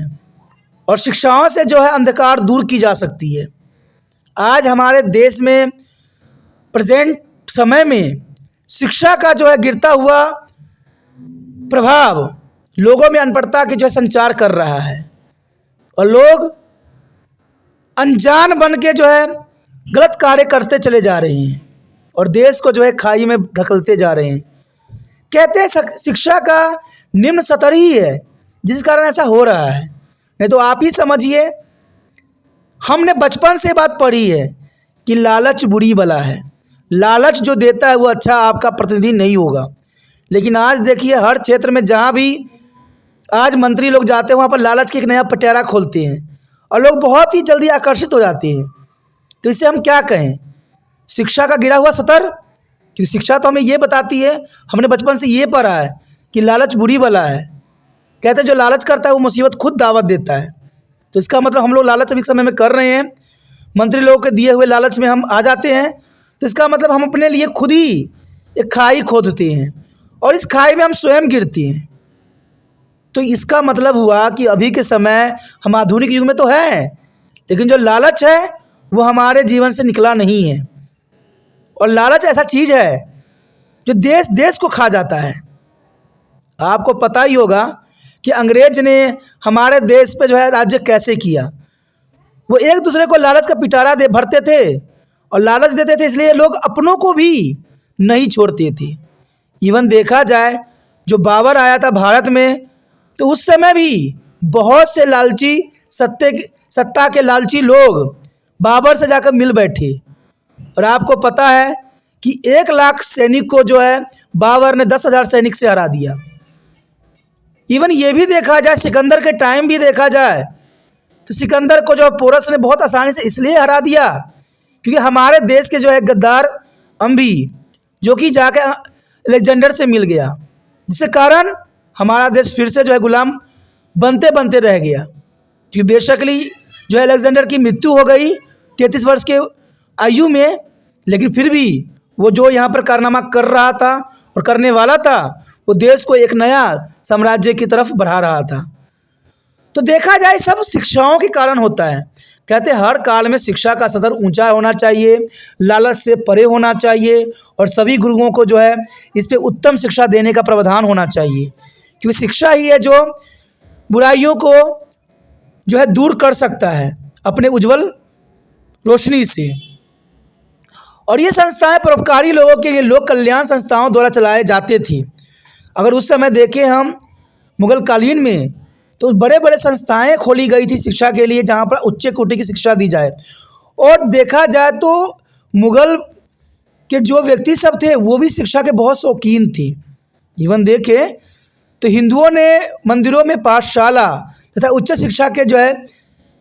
और शिक्षाओं से जो है अंधकार दूर की जा सकती है। आज हमारे देश में प्रेजेंट समय में शिक्षा का जो है गिरता हुआ प्रभाव लोगों में अनपढ़ता के जो है संचार कर रहा है और लोग अनजान बन के जो है गलत कार्य करते चले जा रहे हैं और देश को जो है खाई में धकेलते जा रहे हैं। कहते हैं शिक्षा का निम्न स्तर ही है जिस कारण ऐसा हो रहा है। नहीं तो आप ही समझिए, हमने बचपन से बात पढ़ी है कि लालच बुरी बला है। लालच जो देता है वो अच्छा आपका प्रतिनिधि नहीं होगा। लेकिन आज देखिए हर क्षेत्र में जहाँ भी आज मंत्री लोग जाते हैं वहाँ पर लालच की एक नया पटियारा खोलते हैं और लोग बहुत ही जल्दी आकर्षित हो जाते हैं। तो इससे हम क्या कहें, शिक्षा का गिरा हुआ स्तर, क्योंकि शिक्षा तो हमें ये बताती है, हमने बचपन से ये पढ़ा है कि लालच बुरी बला है। कहते हैं जो लालच करता है वो मुसीबत खुद दावत देता है। तो इसका मतलब हम लोग लालच अभी समय में कर रहे हैं, मंत्री लोगों के दिए हुए लालच में हम आ जाते हैं। तो इसका मतलब हम अपने लिए खुद ही एक खाई खोदते हैं और इस खाई में हम स्वयं गिरते हैं। तो इसका मतलब हुआ कि अभी के समय हम आधुनिक युग में तो हैं, लेकिन जो लालच है वो हमारे जीवन से निकला नहीं है। और लालच ऐसा चीज़ है जो देश देश को खा जाता है। आपको पता ही होगा कि अंग्रेज ने हमारे देश पे जो है राज्य कैसे किया। वो एक दूसरे को लालच का पिटारा भरते थे और लालच देते थे, इसलिए लोग अपनों को भी नहीं छोड़ते थे। इवन देखा जाए जो बाबर आया था भारत में, तो उस समय भी बहुत से लालची सत्ता के लालची लोग बाबर से जाकर मिल बैठे और आपको पता है कि 1 लाख सैनिक को जो है बाबर ने 10,000 सैनिक से हरा दिया। इवन ये भी देखा जाए, सिकंदर के टाइम भी देखा जाए तो सिकंदर को जो पोरस ने बहुत आसानी से इसलिए हरा दिया क्योंकि हमारे देश के जो है गद्दार अम्बी जो कि जाके अलेक्जेंडर से मिल गया, जिसके कारण हमारा देश फिर से जो है गुलाम बनते बनते रह गया। क्योंकि बेशकली जो है अलेक्जेंडर की मृत्यु हो गई 33 वर्ष के आयु में, लेकिन फिर भी वो जो यहाँ पर कारनामा कर रहा था और करने वाला था, वो देश को एक नया साम्राज्य की तरफ बढ़ा रहा था। तो देखा जाए सब शिक्षाओं के कारण होता है। कहते हैं हर काल में शिक्षा का स्तर ऊंचा होना चाहिए, लालच से परे होना चाहिए और सभी गुरुओं को जो है इस पर उत्तम शिक्षा देने का प्रावधान होना चाहिए, क्योंकि शिक्षा ही है जो बुराइयों को जो है दूर कर सकता है अपने उज्जवल रोशनी से। और ये संस्थाएं परोपकारी लोगों के लिए लोक कल्याण संस्थाओं द्वारा चलाए जाते थे। अगर उस समय देखें हम मुगल कालीन में तो बड़े बड़े संस्थाएं खोली गई थी शिक्षा के लिए, जहाँ पर उच्च कोटि की शिक्षा दी जाए। और देखा जाए तो मुगल के जो व्यक्ति सब थे वो भी शिक्षा के बहुत शौकीन थे। इवन देखें तो हिंदुओं ने मंदिरों में पाठशाला तथा उच्च शिक्षा के जो है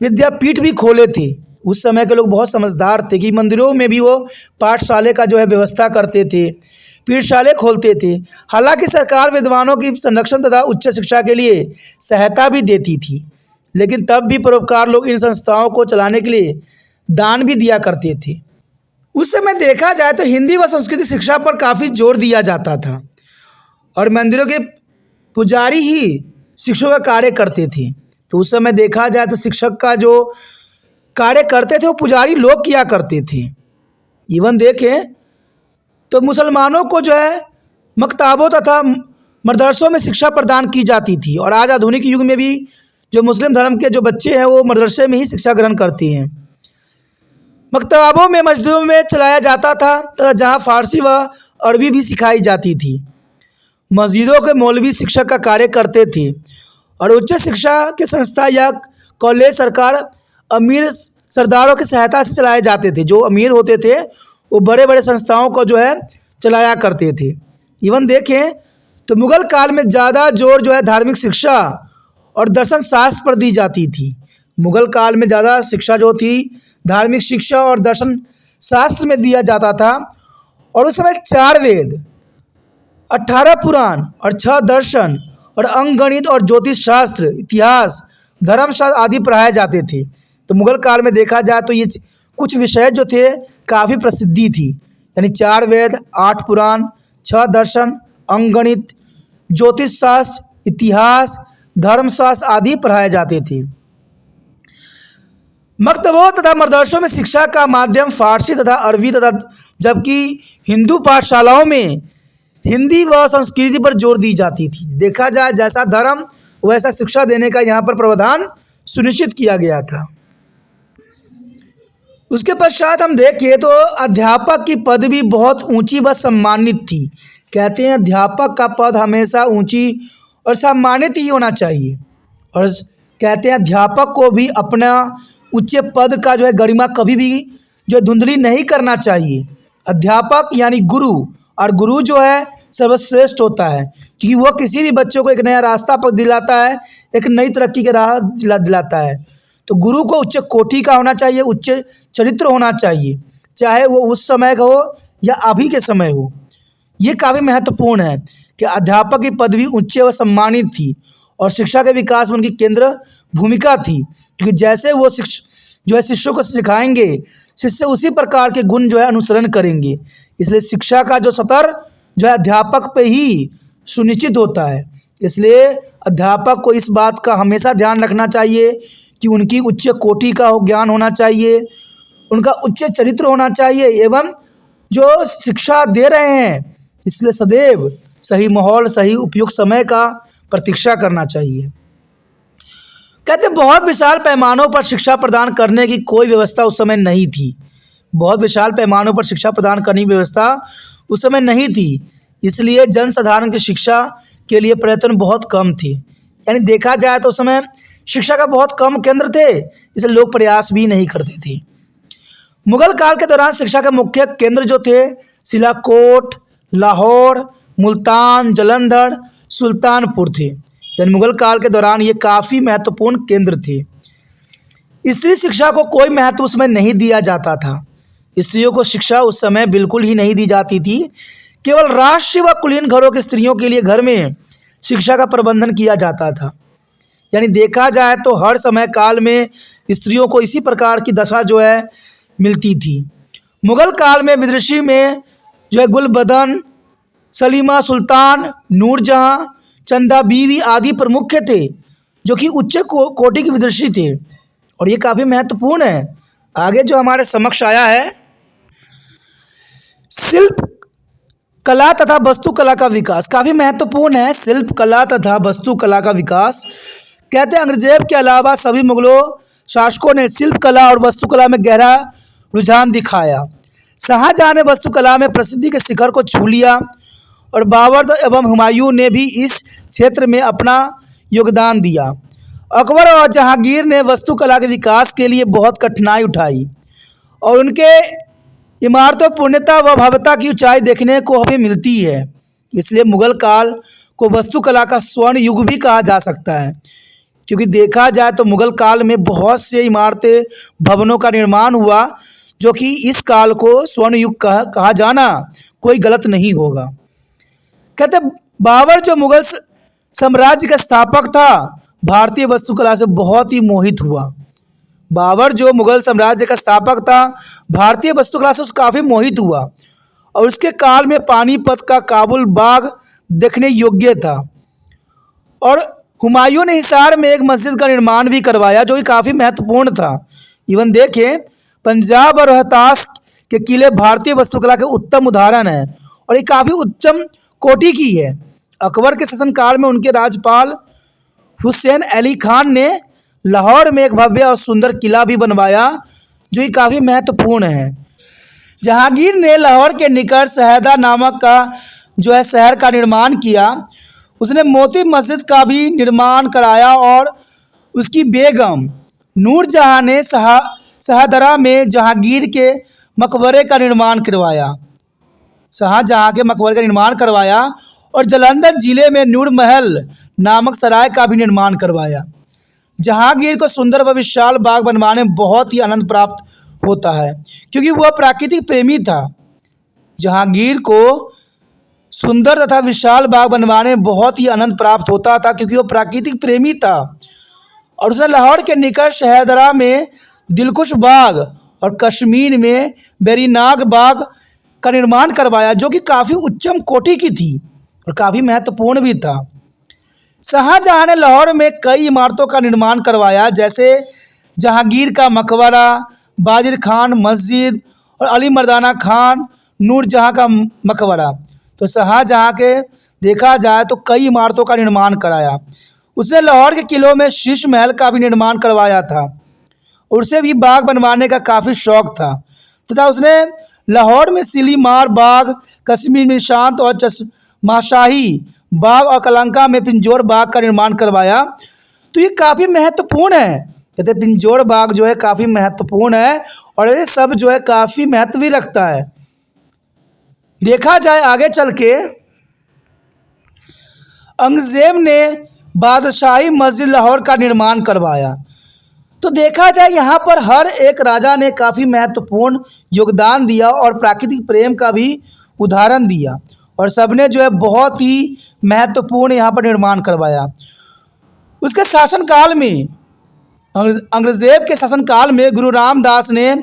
विद्यापीठ भी खोले थे। उस समय के लोग बहुत समझदार थे कि मंदिरों में भी वो पाठशाले का जो है व्यवस्था करते थे, पीठशाले खोलते थे। हालांकि सरकार विद्वानों की संरक्षण तथा उच्च शिक्षा के लिए सहायता भी देती थी, लेकिन तब भी परोपकार लोग इन संस्थाओं को चलाने के लिए दान भी दिया करते थे। उस समय देखा जाए तो हिंदी व संस्कृत शिक्षा पर काफ़ी जोर दिया जाता था और मंदिरों के पुजारी ही शिक्षकों का कार्य करते थे। तो उस समय देखा जाए तो शिक्षक का जो कार्य करते थे वो पुजारी लोग किया करते थे। इवन देखें तो मुसलमानों को जो है मकताबों तथा मदरसों में शिक्षा प्रदान की जाती थी और आज आधुनिक युग में भी जो मुस्लिम धर्म के जो बच्चे हैं वो मदरसे में ही शिक्षा ग्रहण करते हैं। मकताबों में मस्जिदों में चलाया जाता था तथा जहाँ फारसी व अरबी भी सिखाई जाती थी। मस्जिदों के मौलवी शिक्षक का कार्य करते थे और उच्च शिक्षा के संस्था या कॉलेज सरकार अमीर सरदारों की सहायता से चलाए जाते थे। जो अमीर होते थे वो बड़े बड़े संस्थाओं को जो है चलाया करते थे। इवन देखें तो मुगल काल में ज़्यादा जोर जो है धार्मिक शिक्षा और दर्शन शास्त्र पर दी जाती थी। मुगल काल में ज़्यादा शिक्षा जो थी धार्मिक शिक्षा और दर्शन शास्त्र में दिया जाता था। और उस समय 4 वेद, 18 पुराण और 6 दर्शन और अंकगणित और ज्योतिष शास्त्र, इतिहास, धर्मशास्त्र आदि पढ़ाए जाते थे। तो मुगल काल में देखा जाए तो ये कुछ विषय जो थे काफ़ी प्रसिद्धि थी, यानी 4 वेद, 8 पुराण, 6 दर्शन, अंकगणित, ज्योतिष शास्त्र, इतिहास, धर्मशास्त्र आदि पढ़ाए जाते थे। मकतबों तथा मदरसों में शिक्षा का माध्यम फारसी तथा अरबी तथा जबकि हिंदू पाठशालाओं में हिंदी व संस्कृति पर जोर दी जाती थी। देखा जाए जैसा धर्म वैसा शिक्षा देने का यहाँ पर प्रावधान सुनिश्चित किया गया था। उसके पश्चात हम देखें तो अध्यापक की पदवी बहुत ऊंची व सम्मानित थी। कहते हैं अध्यापक का पद हमेशा ऊंची और सम्मानित ही होना चाहिए और कहते हैं अध्यापक को भी अपना उच्च पद का जो है गरिमा कभी भी जो धुंधली नहीं करना चाहिए। अध्यापक यानी गुरु, और गुरु जो है सर्वश्रेष्ठ होता है क्योंकि वो किसी भी बच्चों को एक नया रास्ता पर दिलाता है, एक नई तरक्की के राह दिलाता है। तो गुरु को उच्च कोटि का होना चाहिए, उच्च चरित्र होना चाहिए, चाहे वो उस समय का हो या अभी के समय हो। ये काफ़ी महत्वपूर्ण है कि अध्यापक की पदवी उच्च व सम्मानित थी और शिक्षा के विकास में उनकी केंद्र भूमिका थी, क्योंकि जैसे वो शिष्यों को सिखाएंगे, शिष्य उसी प्रकार के गुण जो है अनुसरण करेंगे। इसलिए शिक्षा का जो स्तर जो है अध्यापक पे ही सुनिश्चित होता है। इसलिए अध्यापक को इस बात का हमेशा ध्यान रखना चाहिए कि उनकी उच्च कोटि का ज्ञान होना चाहिए, उनका उच्च चरित्र होना चाहिए एवं जो शिक्षा दे रहे हैं इसलिए सदैव सही माहौल, सही उपयुक्त समय का प्रतीक्षा करना चाहिए। कहते बहुत विशाल पैमानों पर शिक्षा प्रदान करने की कोई व्यवस्था उस समय नहीं थी। बहुत विशाल पैमानों पर शिक्षा प्रदान करने की व्यवस्था उस समय नहीं थी, इसलिए जनसाधारण की शिक्षा के लिए प्रयत्न बहुत कम थे। यानी देखा जाए तो उस समय शिक्षा का बहुत कम केंद्र थे, इसलिए लोग प्रयास भी नहीं करते थे। मुगल काल के दौरान शिक्षा के मुख्य केंद्र जो थे सिलाकोट, लाहौर, मुल्तान, जालंधर, सुल्तानपुर थे। यानी मुगल काल के दौरान ये काफ़ी महत्वपूर्ण केंद्र थे। स्त्री शिक्षा को कोई महत्व उसमें नहीं दिया जाता था। स्त्रियों को शिक्षा उस समय बिल्कुल ही नहीं दी जाती थी। केवल राष्ट्रीय व कुलीन घरों की स्त्रियों के लिए घर में शिक्षा का प्रबंधन किया जाता था। यानी देखा जाए तो हर समय काल में स्त्रियों को इसी प्रकार की दशा जो है मिलती थी। मुगल काल में विदुषी में जो है गुलबदन, सलीमा सुल्तान, नूरजहां, चंदा बीवी आदि प्रमुख थे, जो कि उच्च कोटि के विदुषी थे। और ये काफ़ी महत्वपूर्ण है। आगे जो हमारे समक्ष आया है, शिल्प कला तथा वस्तुकला का विकास, काफ़ी महत्वपूर्ण है। शिल्प कला तथा वस्तुकला का विकास कहते हैं औरंगजेब के अलावा सभी मुगलों शासकों ने शिल्प कला और वास्तुकला में गहरा रुझान दिखाया। शाहजहां ने वास्तुकला में प्रसिद्धि के शिखर को छू लिया और बाबर एवं हुमायूं ने भी इस क्षेत्र में अपना योगदान दिया। अकबर और जहांगीर ने वास्तुकला के विकास के लिए बहुत कठिनाई उठाई और उनके इमारतों पूर्णता व भव्यता की ऊंचाई देखने को हमें मिलती है। इसलिए मुगल काल को वास्तुकला का स्वर्ण युग भी कहा जा सकता है, क्योंकि देखा जाए तो मुगल काल में बहुत से इमारतें, भवनों का निर्माण हुआ, जो कि इस काल को स्वर्ण युग कहा जाना कोई गलत नहीं होगा। कहते बाबर जो मुगल साम्राज्य का स्थापक था, भारतीय वास्तुकला से बहुत ही मोहित हुआ। बाबर जो मुगल साम्राज्य का स्थापक था, भारतीय वास्तुकला से काफ़ी मोहित हुआ और उसके काल में पानीपत का काबुल बाग देखने योग्य था। और हुमायूं ने हिसार में एक मस्जिद का निर्माण भी करवाया, जो कि काफ़ी महत्वपूर्ण था। इवन देखें, पंजाब और रोहतास के किले भारतीय वास्तुकला के उत्तम उदाहरण हैं और ये काफ़ी उत्तम कोटि की है। अकबर के शासनकाल में उनके राज्यपाल हुसैन अली खान ने लाहौर में एक भव्य और सुंदर किला भी बनवाया, जो कि काफ़ी महत्वपूर्ण है। जहांगीर ने लाहौर के निकट शहदा नामक का जो है शहर का निर्माण किया। उसने मोती मस्जिद का भी निर्माण कराया और उसकी बेगम नूरजहां ने शहदरा में जहांगीर के मकबरे का निर्माण करवाया। शाहजहां के मकबरे का निर्माण करवाया और जालंधर जिले में नूर महल नामक सराय का भी निर्माण करवाया। जहांगीर को सुंदर व विशाल बाग बनवाने में बहुत ही आनंद प्राप्त होता है, क्योंकि वह प्राकृतिक प्रेमी था। जहांगीर को सुंदर तथा विशाल बाग बनवाने में बहुत ही आनंद प्राप्त होता था, क्योंकि वह प्राकृतिक प्रेमी था। और उसने लाहौर के निकट शहदरा में दिलकुश बाग और कश्मीर में बेरीनाग बाग का निर्माण करवाया, जो कि काफ़ी उच्चम कोटि की थी और काफ़ी महत्वपूर्ण भी था। शाहजहां ने लाहौर में कई इमारतों का निर्माण करवाया, जैसे जहांगीर का मकबरा, बाजिर खान मस्जिद और अली मर्दाना खान नूरजहां का मकबरा। तो शाहजहां के देखा जाए तो कई इमारतों का निर्माण कराया। उसने लाहौर के किलों में शीश महल का भी निर्माण करवाया था। उसे भी बाग बनवाने का काफ़ी शौक था तथा उसने लाहौर में सिलीमार बाग, कश्मीर में शांत और चश्माशाही बाग और कलंका में पिंजौर बाग का निर्माण करवाया। तो ये काफ़ी महत्वपूर्ण है। कहते पिंजौर बाग जो है काफ़ी महत्वपूर्ण है और ये सब जो है काफ़ी महत्व भी रखता है। देखा जाए आगे चल के, औरंगजेब ने बादशाही मस्जिद लाहौर का निर्माण करवाया। तो देखा जाए यहाँ पर हर एक राजा ने काफ़ी महत्वपूर्ण योगदान दिया और प्राकृतिक प्रेम का भी उदाहरण दिया और सबने जो है बहुत ही महत्वपूर्ण यहाँ पर निर्माण करवाया। उसके शासनकाल में, औरंगजेब के शासनकाल में गुरु रामदास ने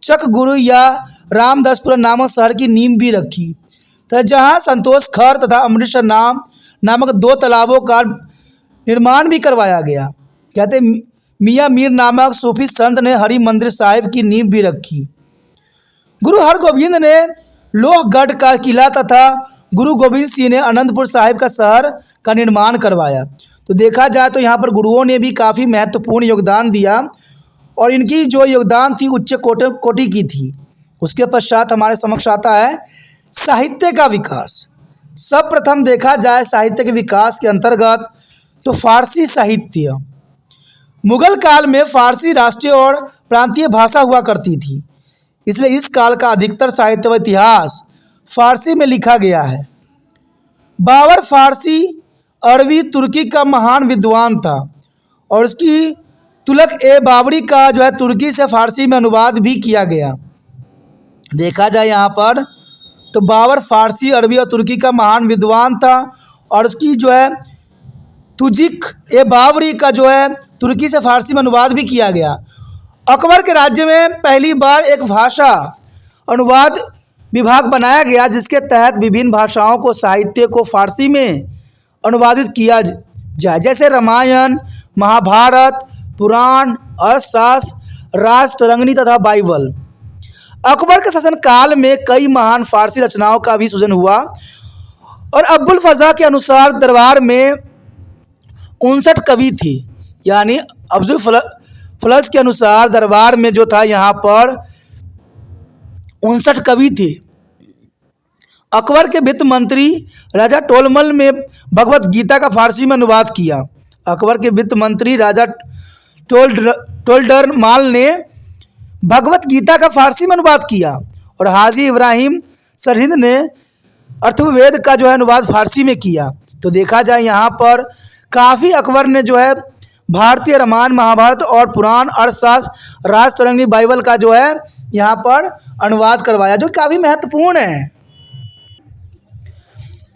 चक गुरु या रामदासपुरा नामक शहर की नींव भी रखी, तो जहाँ संतोष खर तथा अमृतसर नामक दो तालाबों का निर्माण भी करवाया गया। कहते मियाँ मीर नामक सूफी संत ने हरि मंदिर साहिब की नींव भी रखी। गुरु हरगोबिंद ने लोहगढ़ का किला तथा गुरु गोबिंद सिंह ने आनंदपुर साहिब का शहर का निर्माण करवाया। तो देखा जाए तो यहाँ पर गुरुओं ने भी काफ़ी महत्वपूर्ण योगदान दिया और इनकी जो योगदान थी उच्च कोटि की थी। उसके पश्चात हमारे समक्ष आता है साहित्य का विकास। सर्वप्रथम देखा जाए साहित्य के विकास के अंतर्गत तो फारसी साहित्य। मुगल काल में फारसी राष्ट्रीय और प्रांतीय भाषा हुआ करती थी, इसलिए इस काल का अधिकतर साहित्य व इतिहास फारसी में लिखा गया है। बाबर फारसी, अरबी, तुर्की का महान विद्वान था और उसकी तुगलक ए बाबरी का जो है तुर्की से फारसी में अनुवाद भी किया गया। देखा जाए यहाँ पर तो बाबर फारसी, अरबी और तुर्की का महान विद्वान था और उसकी जो है तुजिक ए बाबरी का जो है तुर्की से फारसी में अनुवाद भी किया गया। अकबर के राज्य में पहली बार एक भाषा अनुवाद विभाग बनाया गया जिसके तहत विभिन्न भाषाओं को साहित्य को फारसी में अनुवादित किया जाए, जैसे रामायण, महाभारत, पुराण, अर्थशास्त्र, राजतरंगिणी तथा बाइबल। अकबर के शासनकाल में कई महान फारसी रचनाओं का भी सृजन हुआ और अब्बुल फज़ा के अनुसार दरबार में 59 कवि थे। यानी अब्दुल फलस के अनुसार दरबार में जो था यहाँ पर 59 कवि थे। अकबर के वित्त मंत्री राजा टोलमल ने भगवत गीता का फारसी में अनुवाद किया। अकबर के वित्त मंत्री राजा टोलडरमाल ने भगवत गीता का फारसी में अनुवाद किया और हाजी इब्राहिम सरहिंद ने अथर्ववेद का जो है अनुवाद फारसी में किया। तो देखा जाए यहाँ पर काफ़ी अकबर ने जो है भारतीय रामायण, महाभारत और पुराण, अर्थशास्त्र, राजतरंगिणी, बाइबल का जो है यहाँ पर अनुवाद करवाया, जो काफ़ी महत्वपूर्ण है।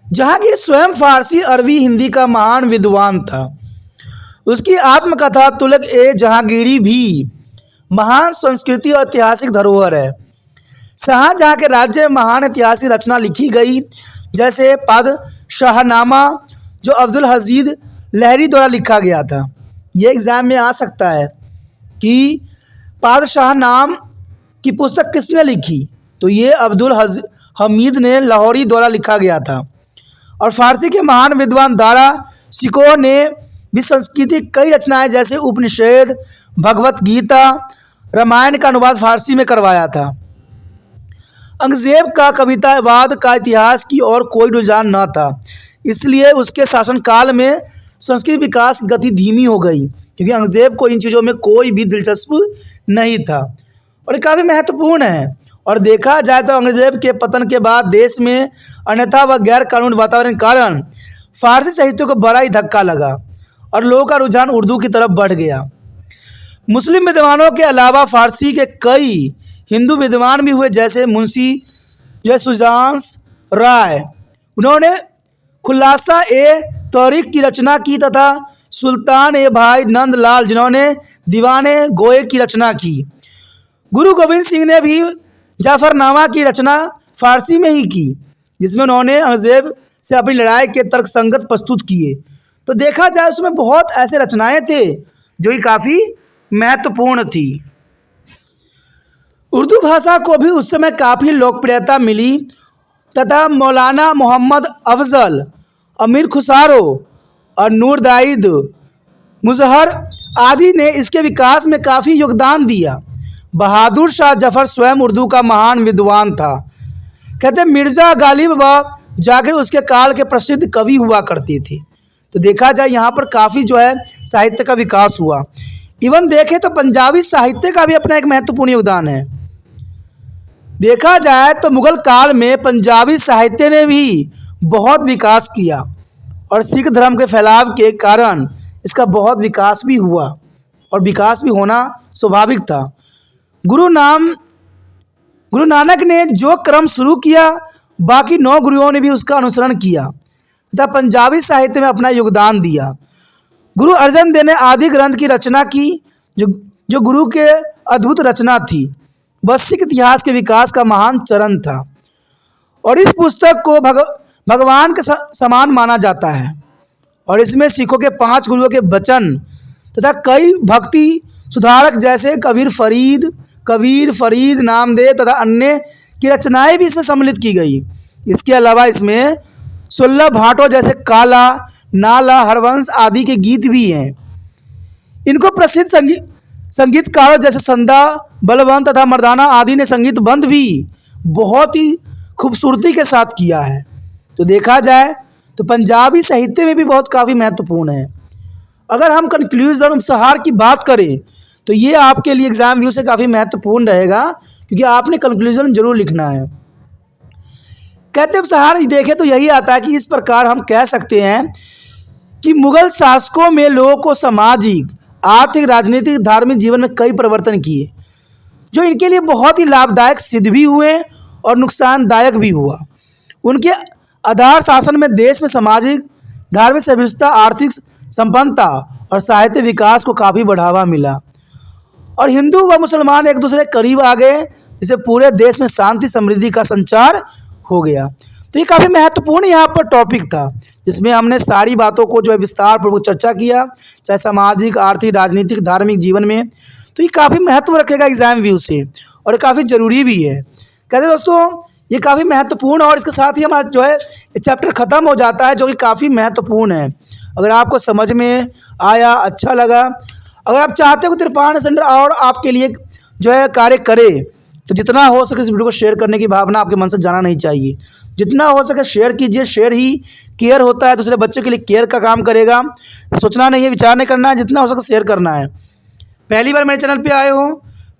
जहांगीर स्वयं फारसी, अरबी, हिंदी का महान विद्वान था। उसकी आत्मकथा तुगलक ए जहांगीरी भी महान संस्कृति और ऐतिहासिक धरोहर है। शाहजहाँ के राज्य में महान ऐतिहासिक रचना लिखी गई, जैसे पादशाहनामा जो अब्दुल हजीज लहरी द्वारा लिखा गया था। ये एग्ज़ाम में आ सकता है कि पादशाहनाम की पुस्तक किसने लिखी, तो ये अब्दुल हमीद ने लाहौरी द्वारा लिखा गया था। और फारसी के महान विद्वान दारा शिकोह ने भी सांस्कृतिक कई रचनाएं जैसे उपनिषद, भगवत गीता, रामायण का अनुवाद फारसी में करवाया था। औरंगजेब का कवितावाद का इतिहास की ओर कोई रुझान न था, इसलिए उसके शासनकाल में संस्कृत विकास की गति धीमी हो गई, क्योंकि औरंगजेब को इन चीज़ों में कोई भी दिलचस्प नहीं था और ये काफ़ी महत्वपूर्ण है। और देखा जाए तो औरंगजेब के पतन के बाद देश में अन्यथा व गैर कानूनी वातावरण के कारण फारसी साहित्य को बड़ा ही धक्का लगा और लोगों का रुझान उर्दू की तरफ बढ़ गया। मुस्लिम विद्वानों के अलावा फारसी के कई हिंदू विद्वान भी हुए, जैसे मुंशी सुजांस राय, उन्होंने खुलासा ए तौरीख की रचना की, तथा सुल्तान ए भाई नंदलाल जिन्होंने दीवाने गोए की रचना की। गुरु गोविंद सिंह ने भी जाफरनामा की रचना फारसी में ही की, जिसमें उन्होंने औरंगजेब से अपनी लड़ाई के तर्कसंगत प्रस्तुत किए। तो देखा जाए उसमें बहुत ऐसे रचनाएं थे जो कि काफ़ी महत्वपूर्ण थी। उर्दू भाषा को भी उस समय काफ़ी लोकप्रियता मिली तथा मौलाना मोहम्मद अफजल, अमीर खुसारो और नूर दाइद मुजहर आदि ने इसके विकास में काफ़ी योगदान दिया। बहादुर शाह जफर स्वयं उर्दू का महान विद्वान था। कहते मिर्ज़ा गालिब व जाकिर उसके काल के प्रसिद्ध कवि हुआ करते थे। तो देखा जाए यहाँ पर काफ़ी जो है साहित्य का विकास हुआ। इवन देखें तो पंजाबी साहित्य का भी अपना एक महत्वपूर्ण योगदान है। देखा जाए तो मुग़ल काल में पंजाबी साहित्य ने भी बहुत विकास किया और सिख धर्म के फैलाव के कारण इसका बहुत विकास भी हुआ और विकास भी होना स्वाभाविक था। गुरु नानक ने जो क्रम शुरू किया, बाकी 9 गुरुओं ने भी उसका अनुसरण किया तथा पंजाबी साहित्य में अपना योगदान दिया। गुरु अर्जन देव ने आदि ग्रंथ की रचना की, जो गुरु के अद्भुत रचना थी। वह सिख इतिहास के विकास का महान चरण था और इस पुस्तक को भगवान के समान माना जाता है और इसमें सिखों के 5 गुरुओं के वचन तथा कई भक्ति सुधारक जैसे कबीर फरीद, नामदेव तथा अन्य की रचनाएं भी इसमें सम्मिलित की गई। इसके अलावा इसमें 16 भाटों जैसे काला, नाला, हरवंश आदि के गीत भी हैं। इनको प्रसिद्ध संगीतकारों जैसे संदा, बलवंत तथा मर्दाना आदि ने संगीतबंद भी बहुत ही खूबसूरती के साथ किया है। तो देखा जाए तो पंजाबी साहित्य में भी बहुत काफ़ी महत्वपूर्ण है। अगर हम कंक्लूजन उपसंहार की बात करें तो ये आपके लिए एग्ज़ाम व्यू से काफ़ी महत्वपूर्ण रहेगा, क्योंकि आपने कंक्लूजन जरूर लिखना है। कहते उपसंहार देखें तो यही आता है कि इस प्रकार हम कह सकते हैं कि मुग़ल शासकों में लोगों को सामाजिक, आर्थिक, राजनीतिक, धार्मिक जीवन में कई परिवर्तन किए जो इनके लिए बहुत ही लाभदायक सिद्ध भी हुए और नुकसानदायक भी हुआ। उनके आधार शासन में देश में सामाजिक, धार्मिक सभ्यता, आर्थिक संपन्नता और साहित्य विकास को काफ़ी बढ़ावा मिला और हिंदू व मुसलमान एक दूसरे के करीब आ गए, जिससे पूरे देश में शांति समृद्धि का संचार हो गया। तो ये काफ़ी महत्वपूर्ण यहाँ पर टॉपिक था, जिसमें हमने सारी बातों को जो है विस्तार पूर्वक चर्चा किया, चाहे सामाजिक, आर्थिक, राजनीतिक, धार्मिक जीवन में। तो ये काफ़ी महत्व रखेगा एग्जाम व्यू से और ये काफ़ी ज़रूरी भी है। कहते दोस्तों ये काफ़ी महत्वपूर्ण और इसके साथ ही हमारा जो है ये चैप्टर ख़त्म हो जाता है, जो कि काफ़ी महत्वपूर्ण है। अगर आपको समझ में आया, अच्छा लगा, अगर आप चाहते हो कि तिरपान सेंटर और आपके लिए जो है कार्य करे, तो जितना हो सके इस वीडियो को शेयर करने की भावना आपके मन से जाना नहीं चाहिए। जितना हो सके शेयर कीजिए। शेयर ही केयर होता है, दूसरे बच्चे के लिए केयर का काम करेगा। सोचना नहीं है, विचार नहीं करना है, जितना हो सके शेयर करना है। पहली बार मेरे चैनल पे आए हो,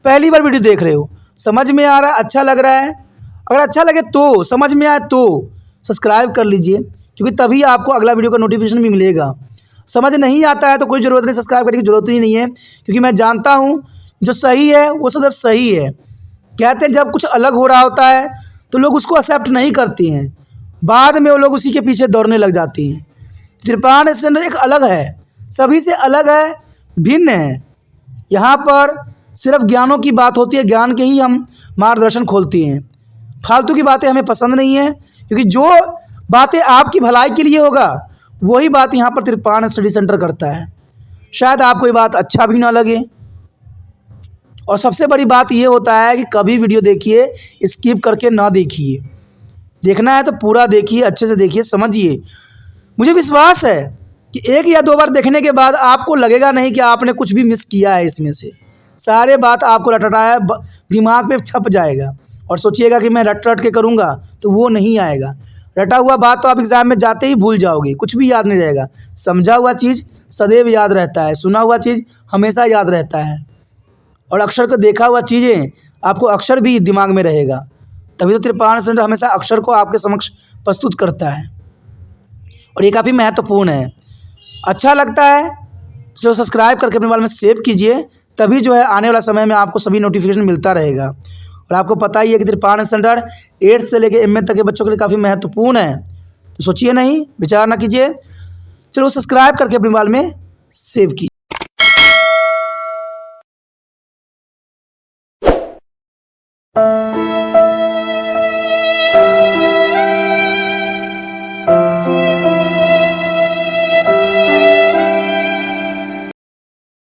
पहली बार वीडियो देख रहे हो, समझ में आ रहा है, अच्छा लग रहा है, अगर अच्छा लगे तो, समझ में आए तो सब्सक्राइब कर लीजिए, क्योंकि तभी आपको अगला वीडियो का नोटिफिकेशन भी मिलेगा। समझ नहीं आता है तो कोई ज़रूरत नहीं, सब्सक्राइब करने की ज़रूरत ही नहीं है, क्योंकि मैं जानता हूँ जो सही है वो सदैव सही है। कहते हैं जब कुछ अलग हो रहा होता है तो लोग उसको एक्सेप्ट नहीं करते हैं, बाद में वो लोग उसी के पीछे दौड़ने लग जाते हैं। तिरपान सेंटर एक अलग है, सभी से अलग है, भिन्न है। यहाँ पर सिर्फ ज्ञानों की बात होती है, ज्ञान के ही हम मार्गदर्शन खोलते हैं। फालतू की बातें हमें पसंद नहीं है, क्योंकि जो बातें आपकी भलाई के लिए होगा वही बात यहाँ पर तिरपान स्टडी सेंटर करता है। शायद आपको ये बात अच्छा भी ना लगे, और सबसे बड़ी बात ये होता है कि कभी वीडियो देखिए स्किप करके ना देखिए। देखना है तो पूरा देखिए, अच्छे से देखिए, समझिए। मुझे विश्वास है कि एक या दो बार देखने के बाद आपको लगेगा नहीं कि आपने कुछ भी मिस किया है। इसमें से सारे बात आपको रटटाया दिमाग पे छप जाएगा, और सोचिएगा कि मैं रट के करूँगा तो वो नहीं आएगा। रटा हुआ बात तो आप एग्ज़ाम में जाते ही भूल जाओगे, कुछ भी याद नहीं रहेगा। समझा हुआ चीज़ सदैव याद रहता है, सुना हुआ चीज़ हमेशा याद रहता है, और अक्षर को देखा हुआ चीज़ें आपको अक्षर भी दिमाग में रहेगा। तभी तो तिरपान सेंटर हमेशा अक्षर को आपके समक्ष प्रस्तुत करता है, और ये काफ़ी महत्वपूर्ण है। अच्छा लगता है तो सब्सक्राइब करके अपने मोबाइल में सेव कीजिए, तभी जो है आने वाला समय में आपको सभी नोटिफिकेशन मिलता रहेगा। और आपको पता ही है कि तिरपान सेंटर 8th से लेकर MA तक के बच्चों के लिए काफ़ी महत्वपूर्ण है। तो सोचिए नहीं, विचार ना कीजिए, चलो सब्सक्राइब करके अपने मोबाइल में सेव कीजिए।